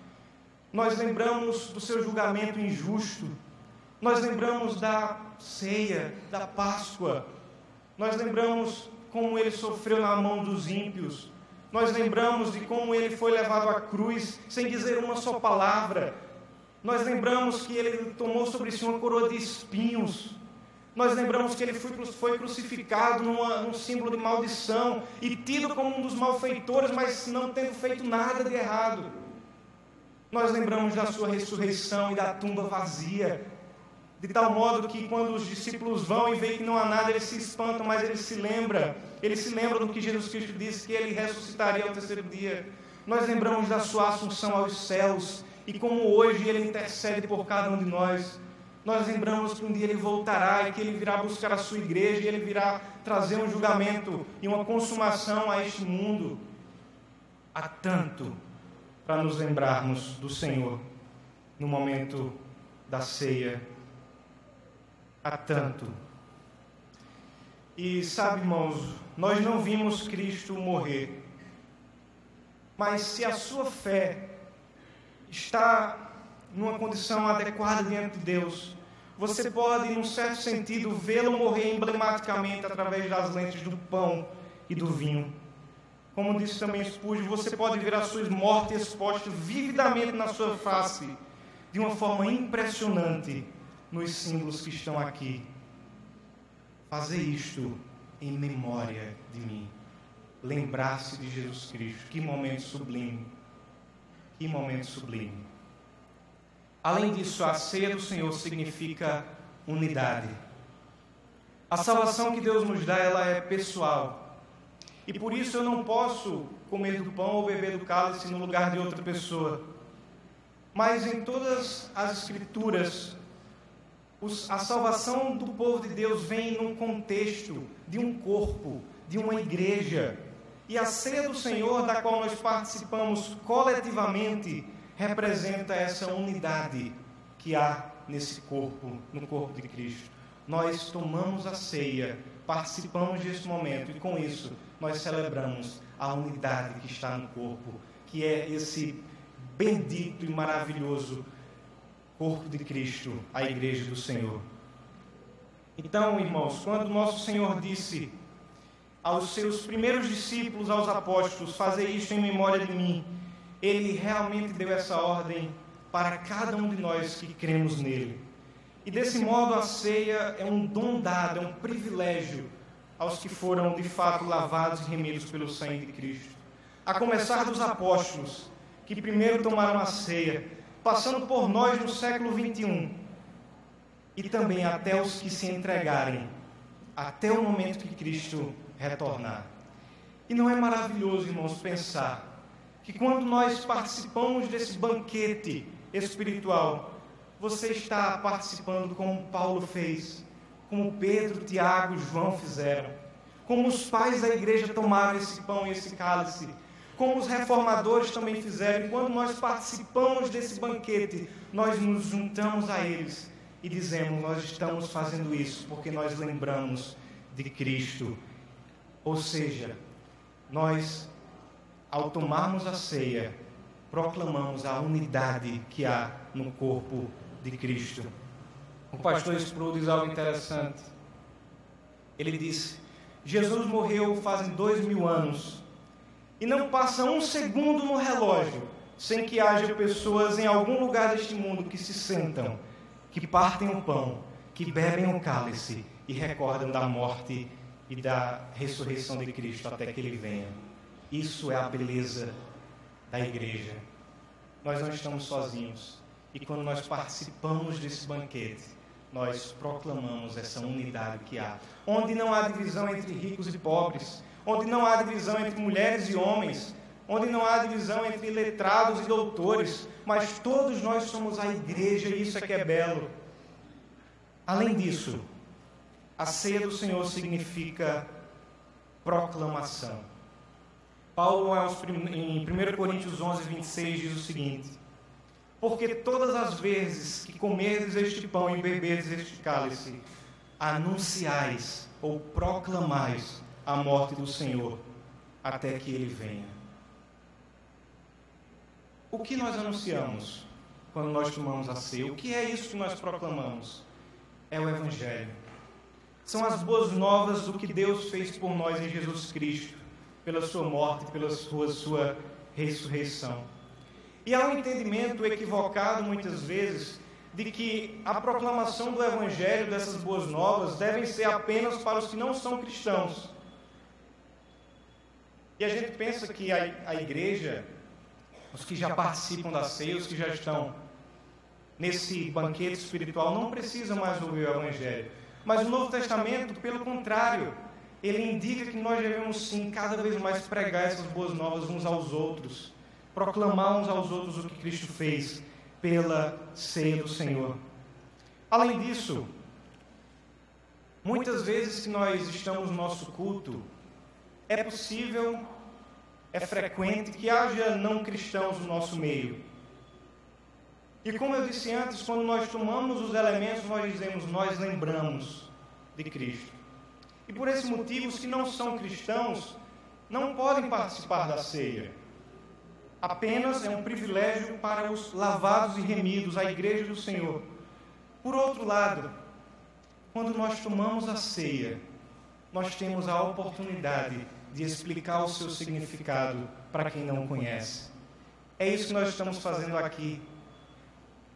Nós lembramos do seu julgamento injusto, nós lembramos da ceia, da Páscoa, nós lembramos como Ele sofreu na mão dos ímpios, nós lembramos de como Ele foi levado à cruz sem dizer uma só palavra, nós lembramos que Ele tomou sobre si uma coroa de espinhos, nós lembramos que Ele foi crucificado num símbolo de maldição e tido como um dos malfeitores, mas não tendo feito nada de errado. Nós lembramos da sua ressurreição e da tumba vazia, de tal modo que quando os discípulos vão e veem que não há nada, eles se espantam, mas eles se lembram do que Jesus Cristo disse, que Ele ressuscitaria ao terceiro dia. Nós lembramos da sua assunção aos céus e como hoje Ele intercede por cada um de nós. Nós lembramos que um dia Ele voltará e que Ele virá buscar a sua igreja e Ele virá trazer um julgamento e uma consumação a este mundo. Há tanto para nos lembrarmos do Senhor no momento da ceia. Há tanto. E sabe, irmãos, nós não vimos Cristo morrer, mas se a sua fé está numa condição adequada diante de Deus, você pode, num certo sentido, vê-lo morrer emblematicamente através das lentes do pão e do vinho. Como disse também Spurgeon, você pode ver a sua morte exposta vividamente na sua face, de uma forma impressionante, nos símbolos que estão aqui. Fazer isto em memória de mim. Lembrar-se de Jesus Cristo. Que momento sublime. Que momento sublime. Além disso, a ceia do Senhor significa unidade. A salvação que Deus nos dá, ela é pessoal. E por isso eu não posso comer do pão ou beber do cálice no lugar de outra pessoa. Mas em todas as Escrituras, A salvação do povo de Deus vem num contexto de um corpo, de uma igreja. E a ceia do Senhor, da qual nós participamos coletivamente, representa essa unidade que há nesse corpo, no corpo de Cristo. Nós tomamos a ceia, participamos desse momento e com isso nós celebramos a unidade que está no corpo, que é esse bendito e maravilhoso corpo de Cristo, a igreja do Senhor. Então, irmãos, quando nosso Senhor disse aos seus primeiros discípulos, aos apóstolos, fazer isto em memória de mim, Ele realmente deu essa ordem para cada um de nós que cremos nele. E desse modo a ceia é um dom dado, é um privilégio aos que foram de fato lavados e remidos pelo sangue de Cristo. A começar dos apóstolos, que primeiro tomaram a ceia, passando por nós no século 21, e também até os que se entregarem, até o momento que Cristo retornar. E não é maravilhoso, irmãos, pensar que quando nós participamos desse banquete espiritual, você está participando como Paulo fez, como Pedro, Tiago e João fizeram, como os pais da igreja tomaram esse pão e esse cálice, como os reformadores também fizeram. E quando nós participamos desse banquete, nós nos juntamos a eles e dizemos: nós estamos fazendo isso porque nós lembramos de Cristo. Ou seja, nós, ao tomarmos a ceia, proclamamos a unidade que há no corpo de Cristo. O pastor Sproul diz algo interessante. Ele disse: Jesus morreu fazem 2000 anos e não passa um segundo no relógio sem que haja pessoas em algum lugar deste mundo que se sentam, que partem o pão, que bebem o cálice e recordam da morte e da ressurreição de Cristo até que Ele venha. Isso é a beleza da igreja. Nós não estamos sozinhos. E quando nós participamos desse banquete, nós proclamamos essa unidade que há. Onde não há divisão entre ricos e pobres, onde não há divisão entre mulheres e homens, onde não há divisão entre letrados e doutores, mas todos nós somos a igreja, e isso é que é belo. Além disso, a ceia do Senhor significa proclamação. Paulo, em 1 Coríntios 11, 26, diz o seguinte: porque todas as vezes que comerdes este pão e beberdes este cálice, anunciais ou proclamais a morte do Senhor até que Ele venha. O que nós anunciamos quando nós tomamos a ceia? O que é isso que nós proclamamos? É o Evangelho. São as boas novas do que Deus fez por nós em Jesus Cristo, pela sua morte, pela sua ressurreição. E há um entendimento equivocado, muitas vezes, de que a proclamação do Evangelho, dessas boas novas, devem ser apenas para os que não são cristãos. E a gente pensa que a igreja, os que já participam da ceia, os que já estão nesse banquete espiritual, não precisam mais ouvir o Evangelho. Mas o Novo Testamento, pelo contrário, ele indica que nós devemos sim cada vez mais pregar essas boas novas uns aos outros, proclamar uns aos outros o que Cristo fez pela ceia do Senhor. Além disso, muitas vezes que nós estamos no nosso culto, é possível, é frequente que haja não cristãos no nosso meio. E como eu disse antes, quando nós tomamos os elementos, nós dizemos: nós lembramos de Cristo. E por esse motivo, os que não são cristãos não podem participar da ceia. Apenas é um privilégio para os lavados e remidos, a igreja do Senhor. Por outro lado, quando nós tomamos a ceia, nós temos a oportunidade de explicar o seu significado para quem não conhece. É isso que nós estamos fazendo aqui.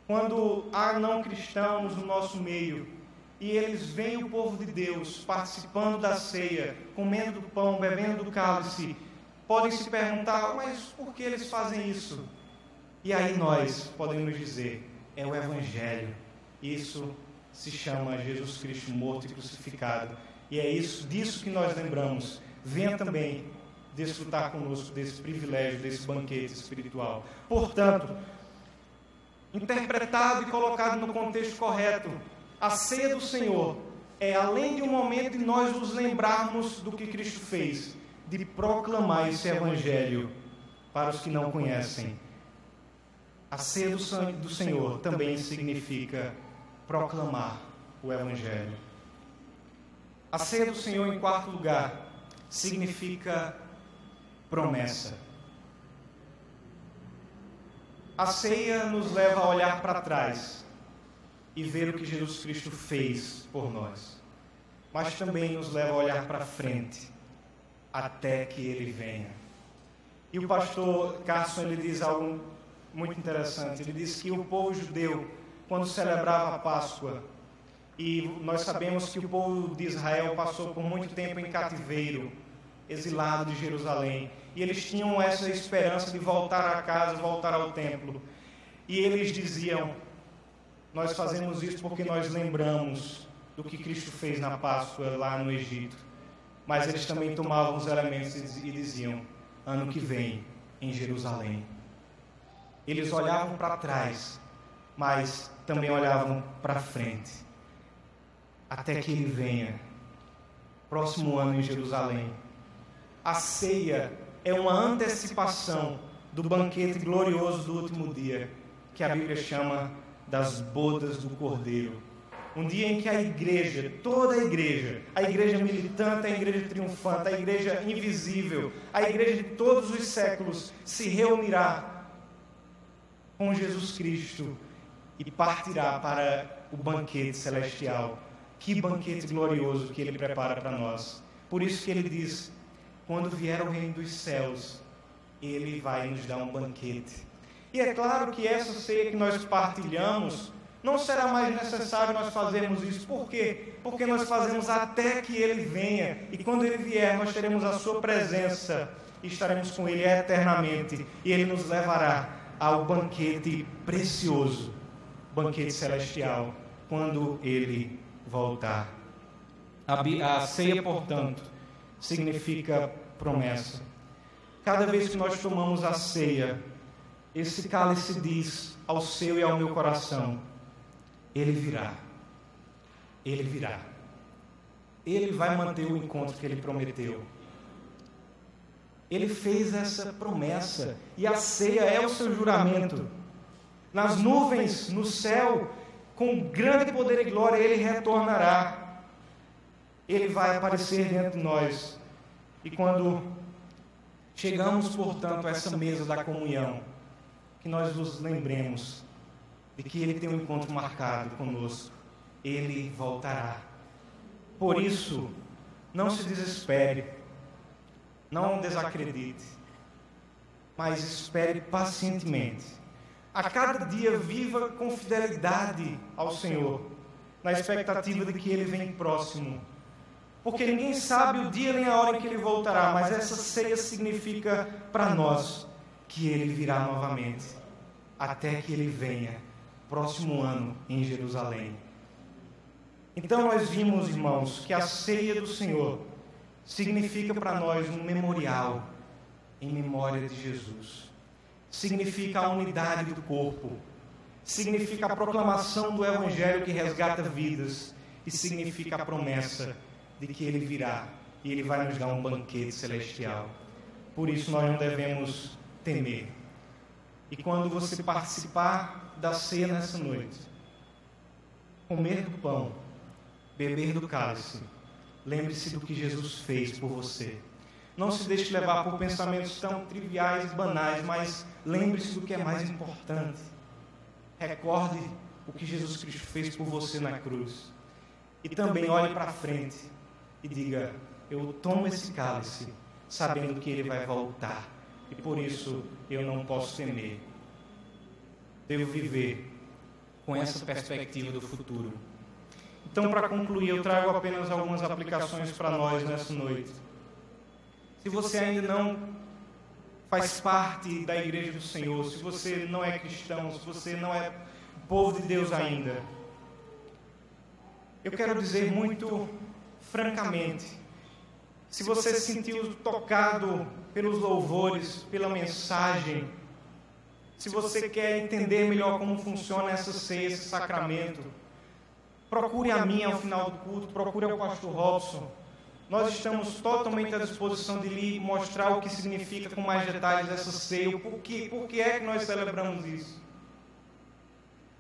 Quando há não cristãos no nosso meio e eles veem o povo de Deus participando da ceia, comendo do pão, bebendo do cálice, podem se perguntar: mas por que eles fazem isso? E aí nós podemos dizer: é o Evangelho. Isso se chama Jesus Cristo morto e crucificado. E é disso que nós lembramos. Venha também desfrutar conosco desse privilégio, desse banquete espiritual. Portanto, interpretado e colocado no contexto correto, A ceia do Senhor é, além de um momento de nós nos lembrarmos do que Cristo fez, de proclamar esse Evangelho para os que não conhecem. A ceia do Senhor também significa proclamar o Evangelho. A ceia do Senhor, em quarto lugar, significa promessa. A ceia nos leva a olhar para trás e ver o que Jesus Cristo fez por nós, mas também nos leva a olhar para frente, até que Ele venha. E o pastor Carson, ele diz algo muito interessante. Ele diz que o povo judeu, quando celebrava a Páscoa, e nós sabemos que o povo de Israel passou por muito tempo em cativeiro, exilado de Jerusalém, e eles tinham essa esperança de voltar a casa, voltar ao templo. E eles diziam: nós fazemos isso porque nós lembramos do que Cristo fez na Páscoa lá no Egito. Mas eles também tomavam os elementos e diziam: ano que vem, em Jerusalém. Eles olhavam para trás, mas também olhavam para frente, até que Ele venha, próximo ano em Jerusalém. A ceia é uma antecipação do banquete glorioso do último dia, que a Bíblia chama das bodas do Cordeiro. Um dia em que a igreja, toda a igreja militante, a igreja triunfante, a igreja invisível, a igreja de todos os séculos, se reunirá com Jesus Cristo e partirá para o banquete celestial. Que banquete glorioso que Ele prepara para nós. Por isso que Ele diz: quando vier o reino dos céus, Ele vai nos dar um banquete. E é claro que essa ceia que nós partilhamos, não será mais necessário nós fazermos isso. Por quê? Porque nós fazemos até que Ele venha. E quando Ele vier, nós teremos a Sua presença e estaremos com Ele eternamente. E Ele nos levará ao banquete precioso, banquete celestial, quando Ele voltar. A ceia, portanto, significa promessa. Cada vez que nós tomamos a ceia, esse cálice diz ao seu e ao meu coração: Ele virá. Ele virá. Ele vai manter o encontro que Ele prometeu. Ele fez essa promessa, e a ceia é o seu juramento. Nas nuvens, no céu, com grande poder e glória, Ele retornará. Ele vai aparecer dentro de nós. E quando chegamos, portanto, a essa mesa da comunhão, que nós nos lembremos de que Ele tem um encontro marcado conosco. Ele voltará. Por isso, não se desespere, não desacredite, mas espere pacientemente. A cada dia viva com fidelidade ao Senhor, na expectativa de que Ele vem próximo. Porque ninguém sabe o dia nem a hora em que Ele voltará, mas essa ceia significa para nós que Ele virá novamente, até que Ele venha, próximo ano em Jerusalém. Então nós vimos, irmãos, que a ceia do Senhor significa para nós um memorial em memória de Jesus. Significa a unidade do corpo. Significa a proclamação do Evangelho que resgata vidas. E significa a promessa de que Ele virá e Ele vai nos dar um banquete celestial. Por isso nós não devemos temer. E quando você participar da ceia nessa noite, comer do pão, beber do cálice, lembre-se do que Jesus fez por você. Não se deixe levar por pensamentos tão triviais e banais, mas lembre-se do que é mais importante. Recorde o que Jesus Cristo fez por você na cruz. E também olhe para frente e diga: eu tomo esse cálice sabendo que Ele vai voltar, e por isso eu não posso temer. Devo viver com essa perspectiva do futuro. Então, para concluir, eu trago apenas algumas aplicações para nós nessa noite. Se você ainda não faz parte da Igreja do Senhor, se você não é cristão, se você não é povo de Deus ainda, eu quero dizer muito francamente, se você se sentiu tocado pelos louvores, pela mensagem, se você quer entender melhor como funciona essa ceia, esse sacramento, procure a mim ao final do culto, procure ao pastor Robson. Nós estamos totalmente à disposição de lhe mostrar o que significa com mais detalhes essa ceia, por que é que nós celebramos isso.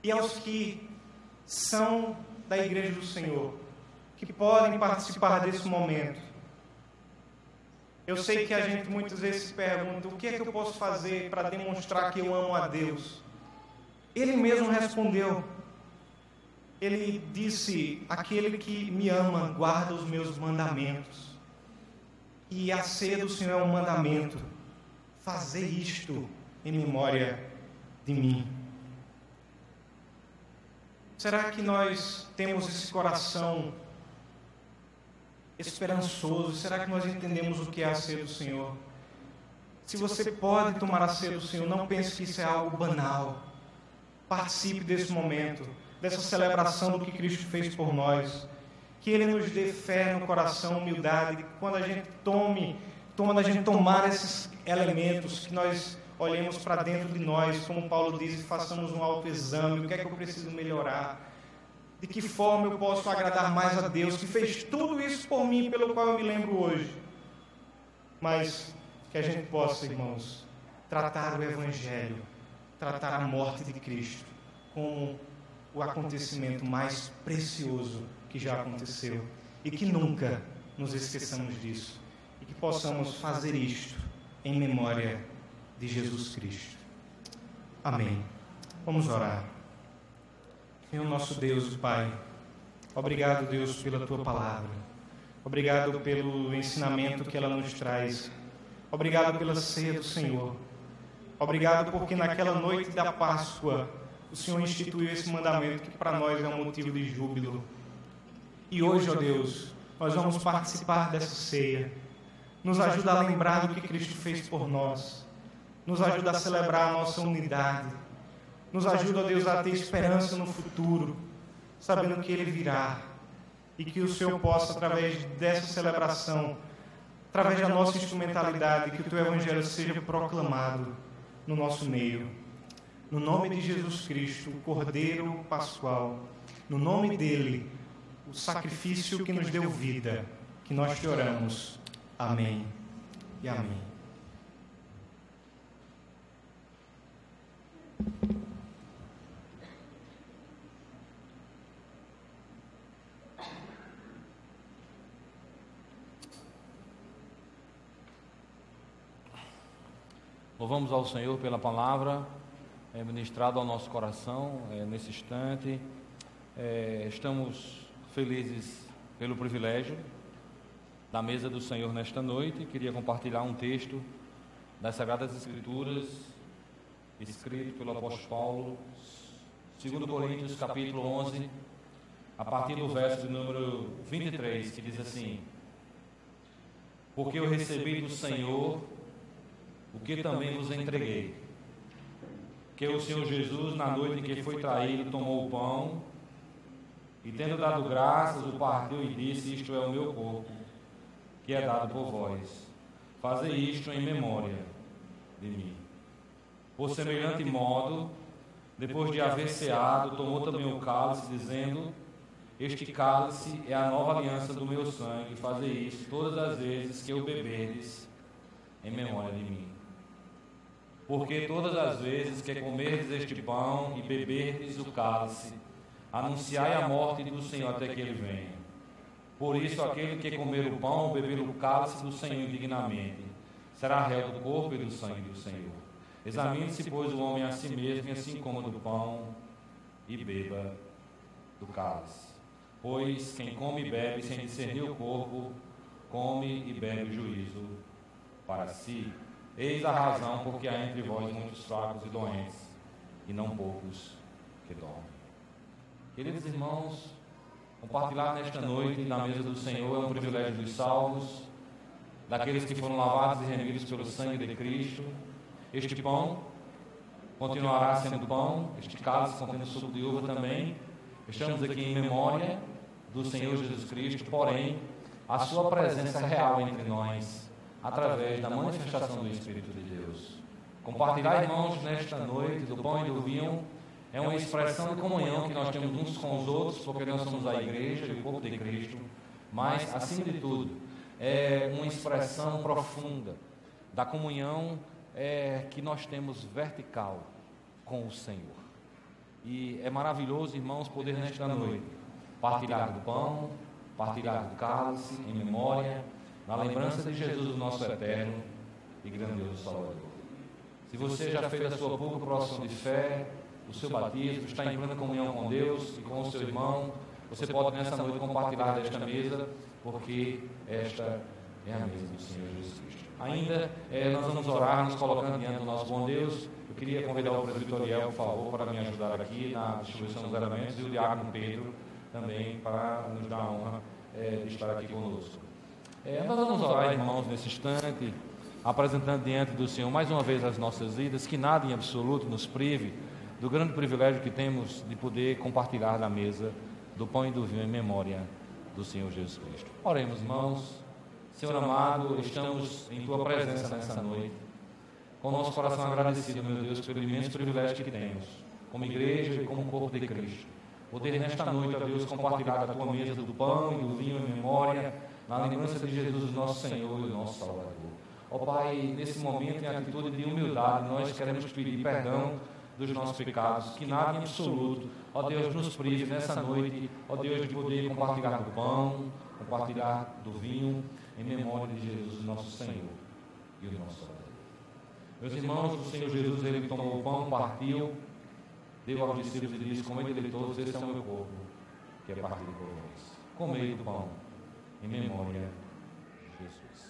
E aos que são da Igreja do Senhor, que podem participar desse momento. Eu sei que a gente muitas vezes se pergunta, o que é que eu posso fazer para demonstrar que eu amo a Deus? Ele mesmo respondeu. Ele disse, aquele que me ama guarda os meus mandamentos. E a ceia do Senhor é um mandamento. Fazer isto em memória de mim. Será que nós temos esse coração esperançoso? Será que nós entendemos o que é a ceia do Senhor? Se você pode tomar a ceia do Senhor, não pense que isso é algo banal. Participe desse momento, dessa celebração do que Cristo fez por nós. Que Ele nos dê fé no coração, humildade. Quando a gente tomar esses elementos, que nós olhemos para dentro de nós, como Paulo diz, e façamos um autoexame. O que é que eu preciso melhorar? De que forma eu posso agradar mais a Deus, que fez tudo isso por mim, pelo qual eu me lembro hoje. Mas que a gente possa, irmãos, tratar o Evangelho, tratar a morte de Cristo como o acontecimento mais precioso que já aconteceu. E que nunca nos esqueçamos disso. E que possamos fazer isto em memória de Jesus Cristo. Amém. Vamos orar. Senhor nosso Deus, Pai, obrigado, Deus, pela Tua palavra. Obrigado pelo ensinamento que ela nos traz. Obrigado pela ceia do Senhor. Obrigado porque naquela noite da Páscoa o Senhor instituiu esse mandamento que para nós é um motivo de júbilo. E hoje, ó Deus, nós vamos participar dessa ceia. Nos ajuda a lembrar do que Cristo fez por nós. Nos ajuda a celebrar a nossa unidade. Nos ajuda, ó Deus, a ter esperança no futuro, sabendo que Ele virá. E que o Senhor possa, através dessa celebração, através da nossa instrumentalidade, que o Teu Evangelho seja proclamado no nosso meio. No nome de Jesus Cristo, o Cordeiro Pascual, no nome dEle, o sacrifício que nos deu vida, que nós te oramos. Amém e amém. Louvamos ao Senhor pela palavra ministrada ao nosso coração nesse instante. Estamos felizes pelo privilégio da mesa do Senhor nesta noite. Queria compartilhar um texto das Sagradas Escrituras, escrito pelo apóstolo Paulo, 2 Coríntios, capítulo 11, a partir do verso de número 23, que diz assim: porque eu recebi do Senhor o que também vos entreguei, que o Senhor Jesus, na noite em que foi traído, tomou o pão e, tendo dado graças, o partiu e disse: isto é o meu corpo, que é dado por vós. Fazei isto em memória de mim. Por semelhante modo, depois de haver ceado, tomou também o cálice, dizendo: este cálice é a nova aliança do meu sangue. Fazei isto todas as vezes que o beberdes, em memória de mim. Porque todas as vezes que comerdes este pão e beberdes o cálice, anunciai a morte do Senhor até que Ele venha. Por isso, aquele que comer o pão ou beber o cálice do Senhor indignamente, será réu do corpo e do sangue do Senhor. Examine-se, pois, o homem a si mesmo, e assim coma do pão e beba do cálice. Pois quem come e bebe sem discernir o corpo, come e bebe o juízo para si. Eis a razão porque há entre vós muitos fracos e doentes, e não poucos que dormem. Queridos irmãos, compartilhar nesta noite na mesa do Senhor é um privilégio dos salvos, daqueles que foram lavados e remidos pelo sangue de Cristo. Este pão continuará sendo pão, este cálice contendo suco de uva também. Estamos aqui em memória do Senhor Jesus Cristo, porém, a sua presença real entre nós, através da manifestação do Espírito de Deus. Compartilhar, irmãos, nesta noite do pão e do vinho é uma expressão de comunhão que nós temos uns com os outros, porque nós somos a igreja e o corpo de Cristo, mas, acima de tudo, é uma expressão profunda da comunhão que nós temos vertical com o Senhor. E é maravilhoso, irmãos, poder nesta noite partilhar do pão, partilhar do cálice, em memória, na lembrança de Jesus, o nosso eterno e grandioso Salvador. Se você já fez a sua pública profissão de fé, o seu batismo, está em plena comunhão com Deus e com o seu irmão, você pode nessa noite compartilhar desta mesa, porque esta é a mesa do Senhor Jesus Cristo. Ainda nós vamos orar, nos colocando diante do nosso bom Deus. Eu queria convidar o presbítero Ariel, por favor, para me ajudar aqui na distribuição dos elementos, e o diácono Pedro também, para nos dar a honra de estar aqui conosco. Nós vamos orar, irmãos, nesse instante, apresentando diante do Senhor mais uma vez as nossas vidas, que nada em absoluto nos prive do grande privilégio que temos de poder compartilhar da mesa do pão e do vinho em memória do Senhor Jesus Cristo. Oremos, irmãos. Senhor amado, estamos em Tua presença nessa noite, com o nosso coração agradecido, meu Deus, pelo imenso privilégio que temos, como igreja e como corpo de Cristo, poder nesta noite, ó Deus, compartilhar da Tua mesa do pão e do vinho em memória, na lembrança de Jesus, nosso Senhor e nosso Salvador. Ó Pai, nesse momento, em atitude de humildade, nós queremos pedir perdão dos nossos pecados, que nada em absoluto, ó Deus, nos prive nessa noite, ó Deus, de poder compartilhar do pão, compartilhar do vinho, em memória de Jesus, nosso Senhor e o nosso Salvador. Meus irmãos, o Senhor Jesus, Ele tomou o pão, partiu, deu aos discípulos e disse: comei dele todos, esse é o meu corpo, que é partido por vós. Comei do pão, em memória de Jesus.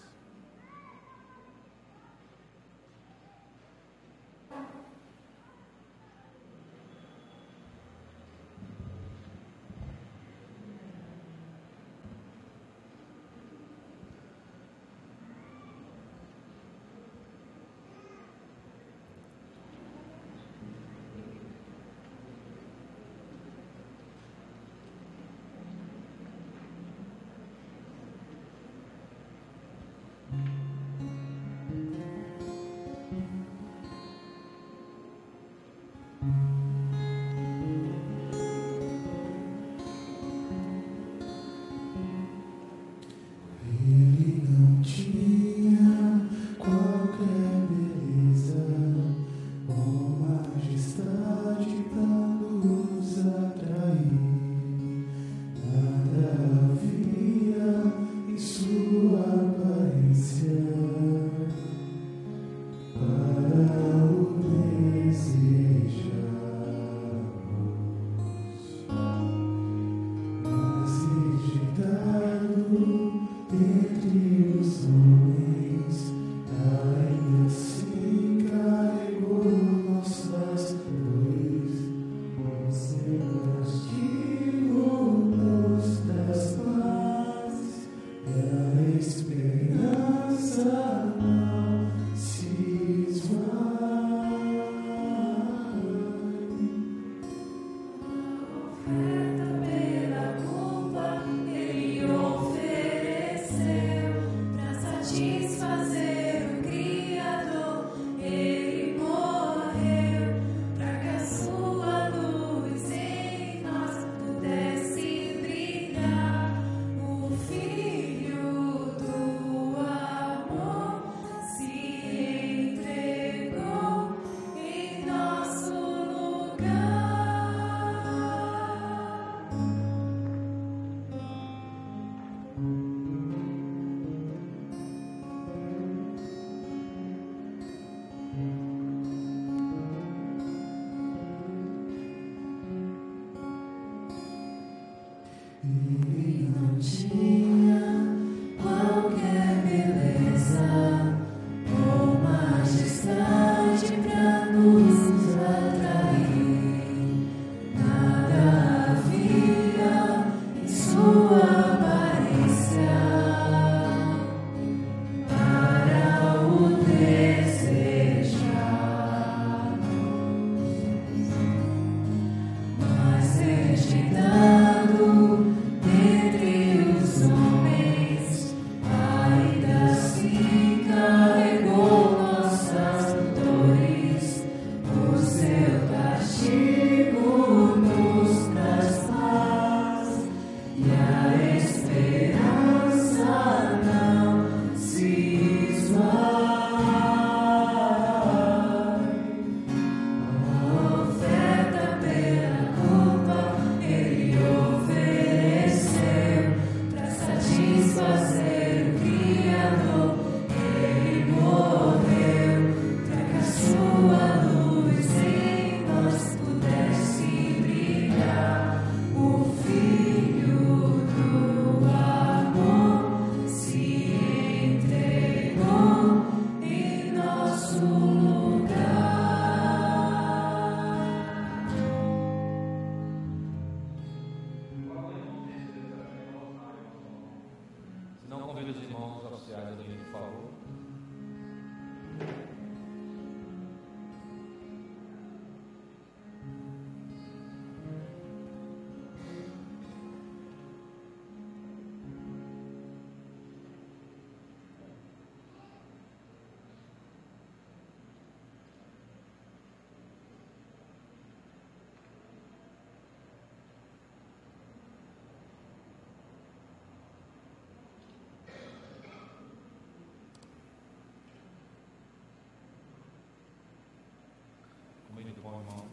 pão, irmão.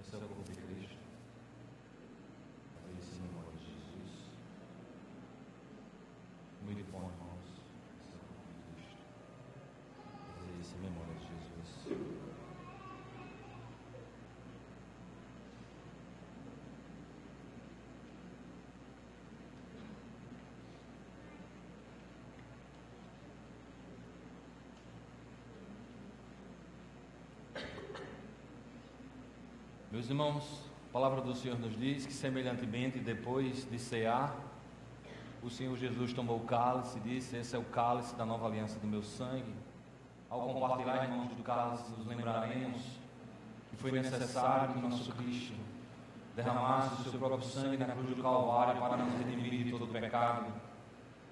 Esse é o corpo de Cristo. Fazer isso em memória de Jesus. Comida e pão, irmãos. Esse é o corpo de Cristo. Fazer isso em memória de Jesus. Meus irmãos, a palavra do Senhor nos diz que, semelhantemente, depois de cear, o Senhor Jesus tomou o cálice e disse: esse é o cálice da nova aliança do meu sangue. Ao compartilhar, irmãos, do cálice, nos lembraremos que foi necessário que nosso Cristo derramasse o seu próprio sangue na cruz do Calvário para nos redimir de todo pecado.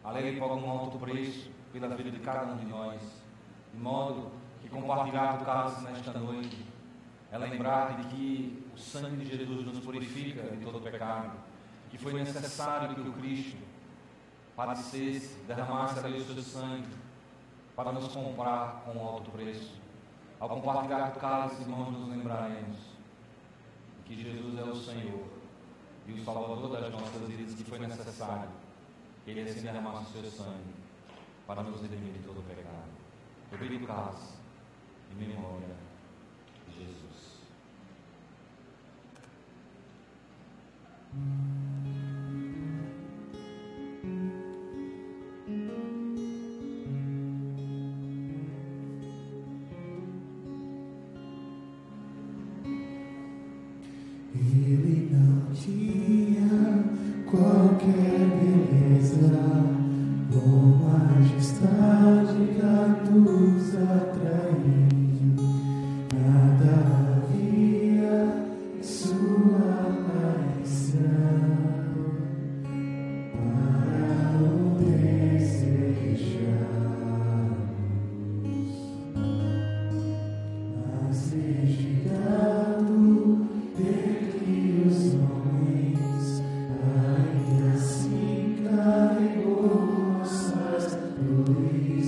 A lei paga um alto preço pela vida de cada um de nós, de modo que compartilhar do cálice nesta noite é lembrar de que o sangue de Jesus nos purifica de todo pecado, que foi necessário que o Cristo padecesse, derramasse ali o seu sangue para nos comprar com um alto preço. Ao compartilhar do cálice, irmãos, nos lembraremos que Jesus é o Senhor e o Salvador das nossas vidas, que foi necessário que Ele assim derramasse o seu sangue para nos redimir de todo pecado. Eu bebo o cálice em memória de Jesus. Ele não tinha qualquer beleza ou majestade que nos atraiu. Nada havia em sua aparição para o desejarmos, mas desligado dentre os homens, ainda assim carregou nossas dores.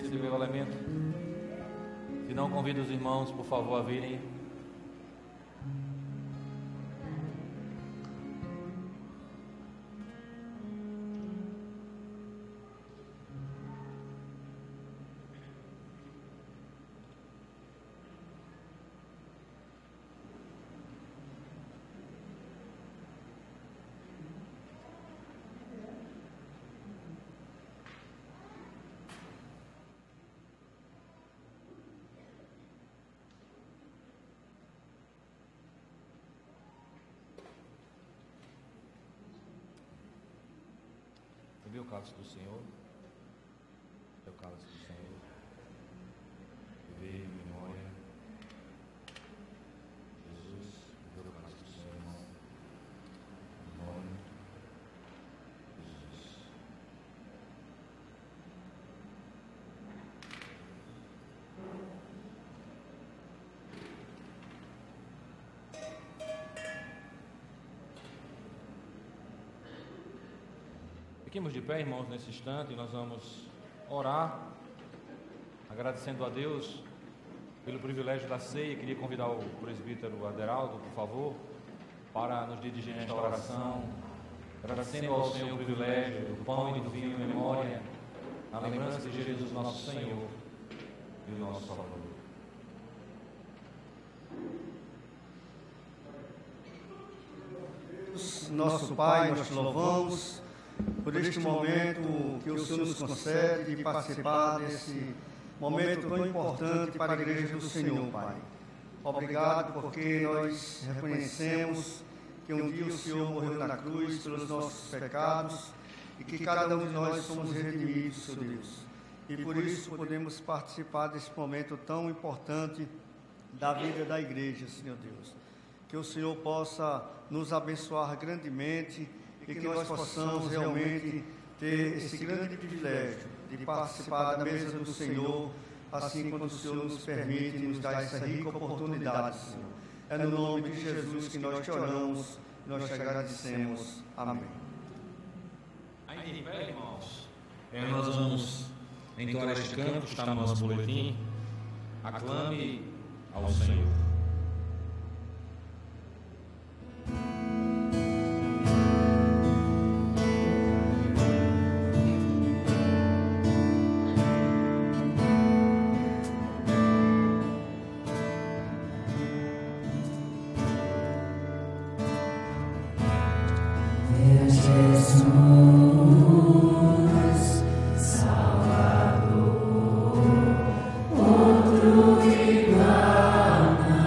receber o elemento. Se não, convido os irmãos, por favor, a virem. Viu o cálice do Senhor? É o cálice do Senhor. Viver em memória. Jesus, viu o cálice do Senhor, irmão. Em nome de Jesus. Fiquemos de pé, irmãos, nesse instante, e nós vamos orar, agradecendo a Deus pelo privilégio da ceia. Queria convidar o presbítero Aderaldo, por favor, para nos dirigir nesta oração, agradecendo ao Senhor o privilégio do pão e do vinho em memória, na lembrança de Jesus, nosso Senhor e o nosso Salvador. Nosso Pai, nós te louvamos por este momento que o Senhor nos concede de participar desse momento tão importante para a Igreja do Senhor, Pai. Obrigado porque nós reconhecemos que um dia o Senhor morreu na cruz pelos nossos pecados e que cada um de nós somos redimidos, Senhor Deus. E por isso podemos participar desse momento tão importante da vida da Igreja, Senhor Deus. Que o Senhor possa nos abençoar grandemente e que nós possamos realmente ter esse grande privilégio de participar da mesa do Senhor, assim quando o Senhor nos permite e nos dá essa rica oportunidade, Senhor. É no nome de Jesus que nós te oramos, nós te agradecemos. Amém. Ainda em pé, irmãos, nós vamos entoar este canto que está no nosso boletim. Aclame ao Senhor. Salvador, outro igual.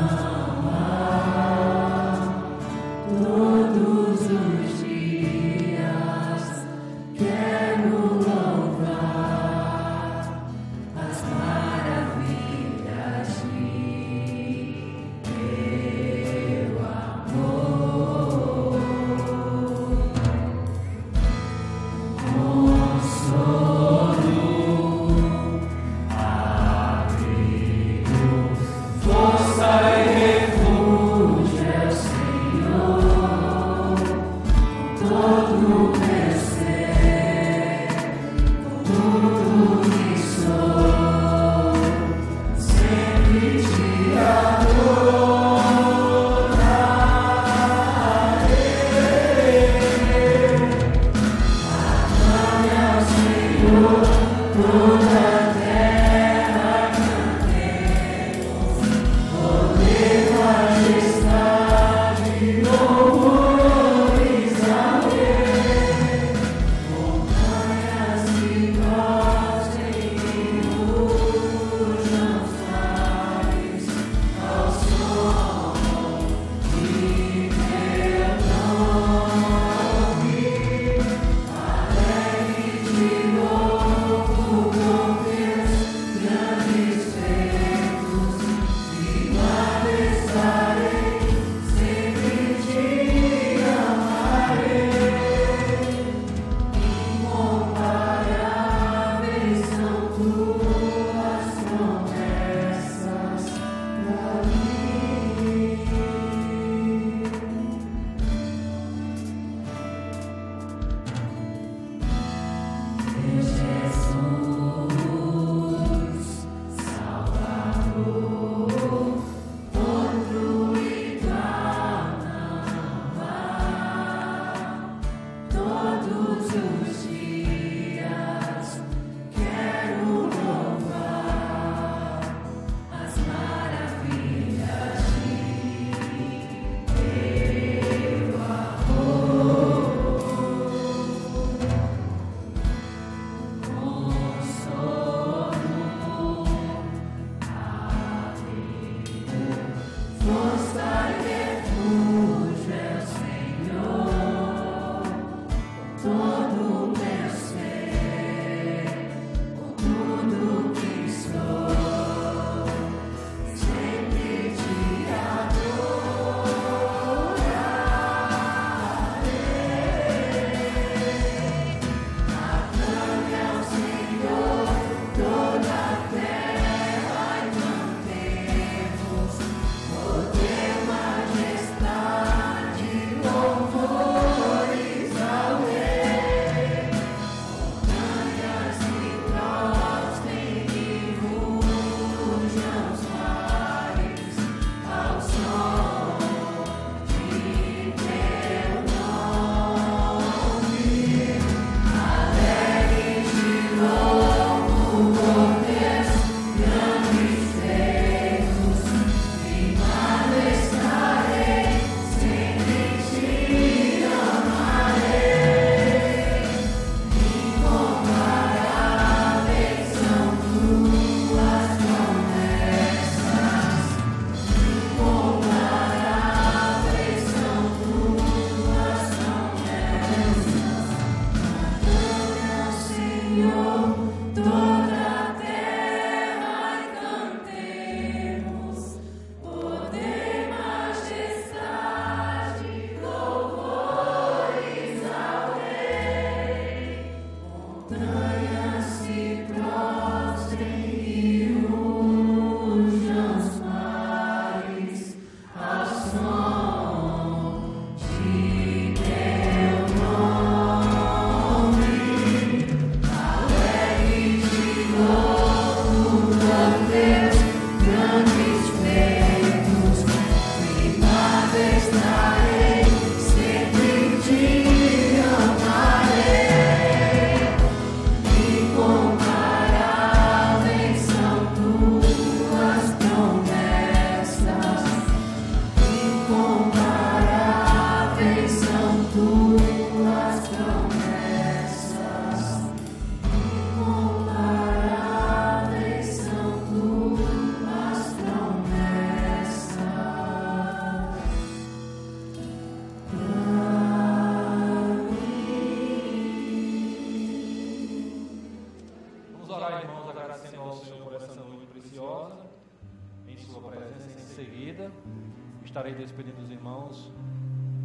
estarei despedindo os irmãos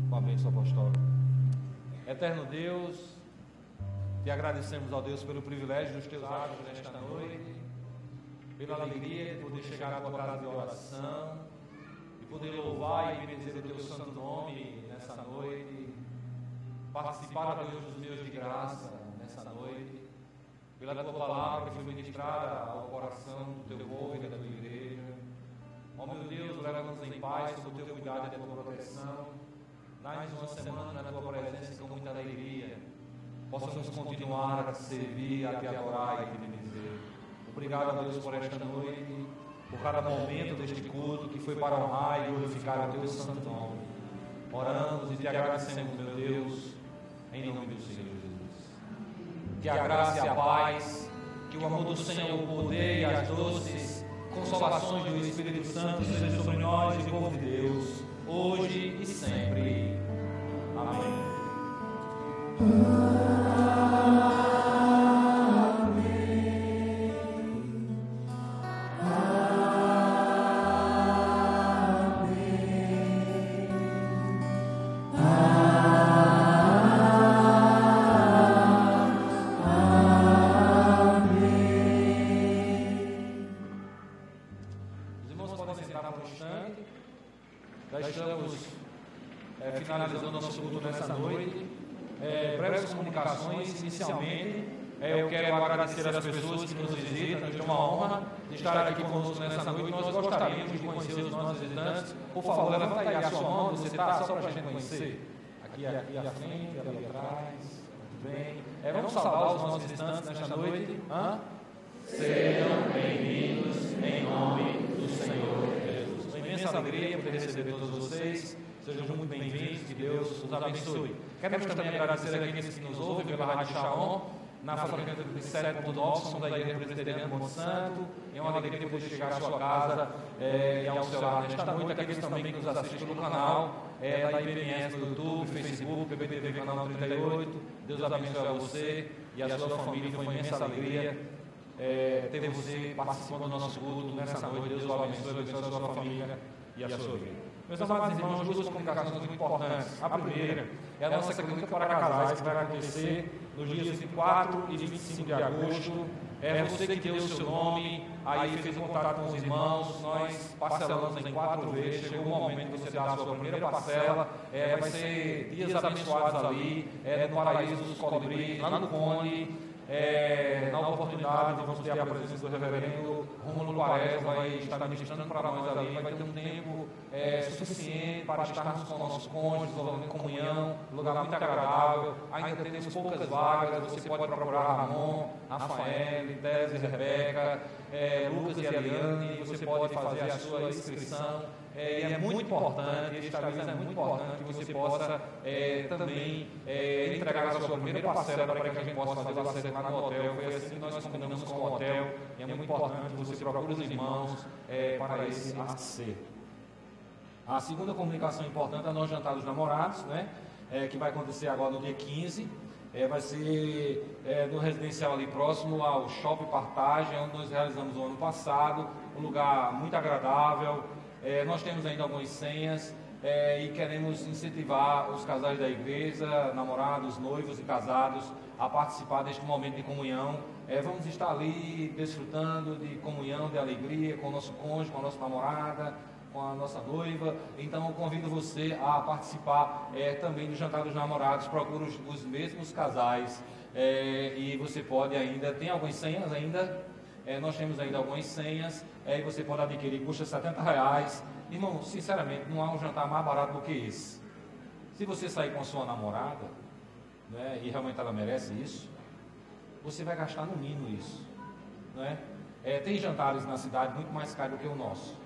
com a bênção apostólica. Eterno Deus, te agradecemos, ó Deus, pelo privilégio dos teus atos nesta noite, pela alegria de poder chegar à tua casa de oração, de poder louvar e bendizer o teu santo nome nessa noite, participar, ó Deus, dos meios de graça nessa noite, pela tua palavra que foi ministrada ao coração do teu povo e da tua igreja. Ó meu Deus, leva-nos em paz sob o teu cuidado e a tua proteção. Mais uma semana na tua presença e com muita alegria possamos continuar a te servir, a te adorar e te bendizer. Obrigado a Deus por esta noite, por cada momento deste culto que foi para honrar e glorificar o teu santo nome. Oramos e te agradecemos, meu Deus, em nome do Senhor Jesus. Que a graça e a paz, que o amor do Senhor, o poder e as doces consolações do Espírito Santo sejam sobre nós e o povo de Deus, hoje e sempre. Amém. Finalizando nosso culto nessa noite, breves comunicações. Inicialmente, eu quero agradecer às pessoas que nos visitam. É uma honra de estar aqui conosco nessa noite. Nós gostaríamos de conhecer os nossos visitantes. Por favor, levanta aí a sua mão. Você está só para a gente conhecer. Aqui à frente, ali atrás. Muito bem. Vamos saudar os nossos visitantes nesta noite. Sejam bem-vindos em nome do Senhor Jesus. Uma imensa alegria poder receber todos vocês. Sejam muito bem-vindos, que Deus os abençoe. Queremos também agradecer aqueles que nos ouvem pela Rádio Shalom, na frequência 37.9, somos da Igreja Presbiteriana Monte Santo. É uma alegria poder chegar à sua casa e ao seu lar nesta noite. Aqueles também que nos assistem pelo canal da IBMS no YouTube, Facebook, PBTV Canal 38. Deus abençoe a você e a sua família. Foi uma imensa alegria ter você participando do nosso culto nessa noite. Deus o abençoe a sua família e a sua vida. Meus amados irmãos, duas comunicações muito importantes. A primeira é a nossa clínica para casais, que vai acontecer nos dias 24 e 25 de agosto. Você que deu o seu nome, aí fez um contato com os irmãos, nós parcelamos em 4 vezes. Chegou o momento de você dar a sua primeira parcela. Vai ser dias abençoados ali, no Paraíso dos Colibris, lá no Cone. Na oportunidade, vamos ter a presença do reverendo Rômulo Quaresma, vai estar ministrando para nós ali, vai ter um tempo suficiente para estarmos com nossos cônjuges, em comunhão, lugar muito agradável. Ainda temos poucas vagas, você pode procurar Ramon, Rafael, Désir, Rebeca, Lucas e Eliane, você pode fazer a sua inscrição. E é muito importante, este aviso é muito importante que você possa também entregar a sua primeira parcela para que a gente possa fazer o acesso lá no hotel. Foi assim que nós combinamos com o hotel, e é muito importante que você procure os irmãos para esse acerto. A segunda comunicação importante é o nosso jantar dos namorados, né? Que vai acontecer agora no dia 15. Vai ser no residencial ali próximo ao Shopping Partage, onde nós realizamos o ano passado. Um lugar muito agradável. Nós temos ainda algumas senhas e queremos incentivar os casais da igreja, namorados, noivos e casados, a participar deste momento de comunhão. Vamos estar ali desfrutando de comunhão, de alegria com o nosso cônjuge, com a nossa namorada, com a nossa noiva. Então eu convido você a participar também do jantar dos namorados. Procura os mesmos casais e você pode ainda, tem algumas senhas ainda. Nós temos ainda algumas senhas e você pode adquirir, custa R$70. Irmão, sinceramente, não há um jantar mais barato do que esse. Se você sair com a sua namorada, né, e realmente ela merece isso, você vai gastar no mínimo isso. Né? Tem jantares na cidade muito mais caros do que o nosso.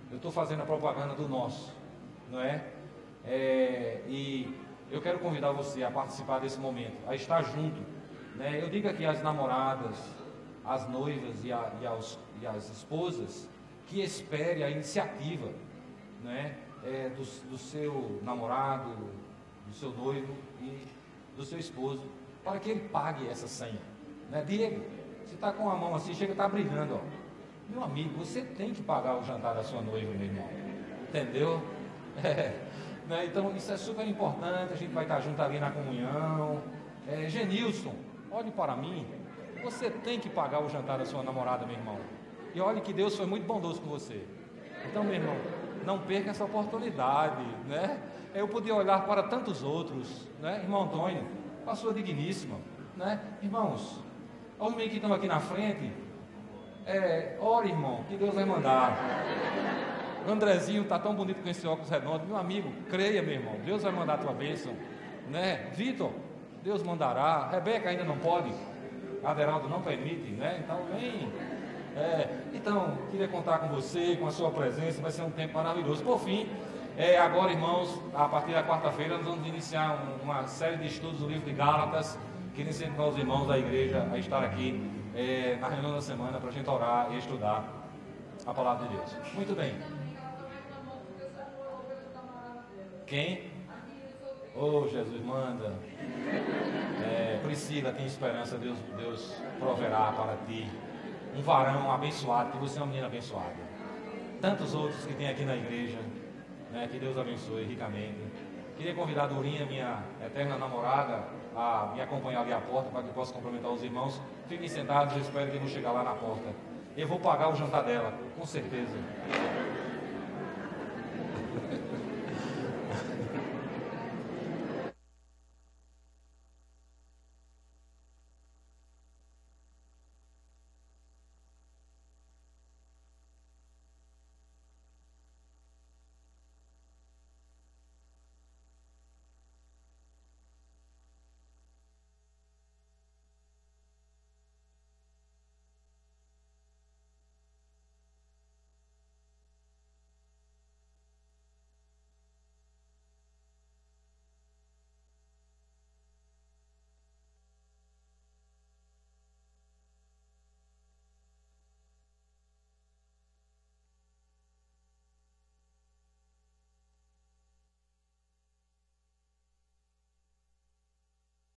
Eu estou fazendo a propaganda do nosso. Não é? E eu quero convidar você a participar desse momento, a estar junto. Né? Eu digo aqui às namoradas, as noivas e as esposas, que espere a iniciativa, né, do seu namorado, do seu noivo e do seu esposo, para que ele pague essa senha. Né? Diego, você está com a mão assim, chega a estar brilhando. Ó. Meu amigo, você tem que pagar o jantar da sua noiva, meu irmão. Entendeu? Né? Então isso é super importante, a gente vai estar junto ali na comunhão. Genilson, olhe para mim, você tem que pagar o jantar da sua namorada, meu irmão. E olhe que Deus foi muito bondoso com você. Então, meu irmão, não perca essa oportunidade, né? Eu podia olhar para tantos outros, né? Irmão Antônio, a sua digníssima, né? Irmãos, os meninos que estão aqui na frente, ore, irmão, que Deus vai mandar. O Andrezinho está tão bonito com esse óculos redondo, meu amigo, creia, meu irmão, Deus vai mandar a tua bênção, né? Vitor, Deus mandará. Rebeca ainda não pode, Aderaldo não permite, né? Então vem. Então, queria contar com você, com a sua presença, vai ser um tempo maravilhoso. Por fim, agora, irmãos, a partir da quarta-feira, nós vamos iniciar uma série de estudos do livro de Gálatas. Queria incentivar os irmãos da igreja a estar aqui na reunião da semana para a gente orar e estudar a palavra de Deus. Muito bem. Quem? Oh, Jesus, manda. Priscila, tem esperança, Deus proverá para ti um varão abençoado, que você é uma menina abençoada. Tantos outros que tem aqui na igreja, né, que Deus abençoe ricamente. Queria convidar a Dorinha, minha eterna namorada, a me acompanhar ali à porta para que eu possa cumprimentar os irmãos. Fiquem sentados, eu espero que eu vou chegar lá na porta. Eu vou pagar o jantar dela, com certeza.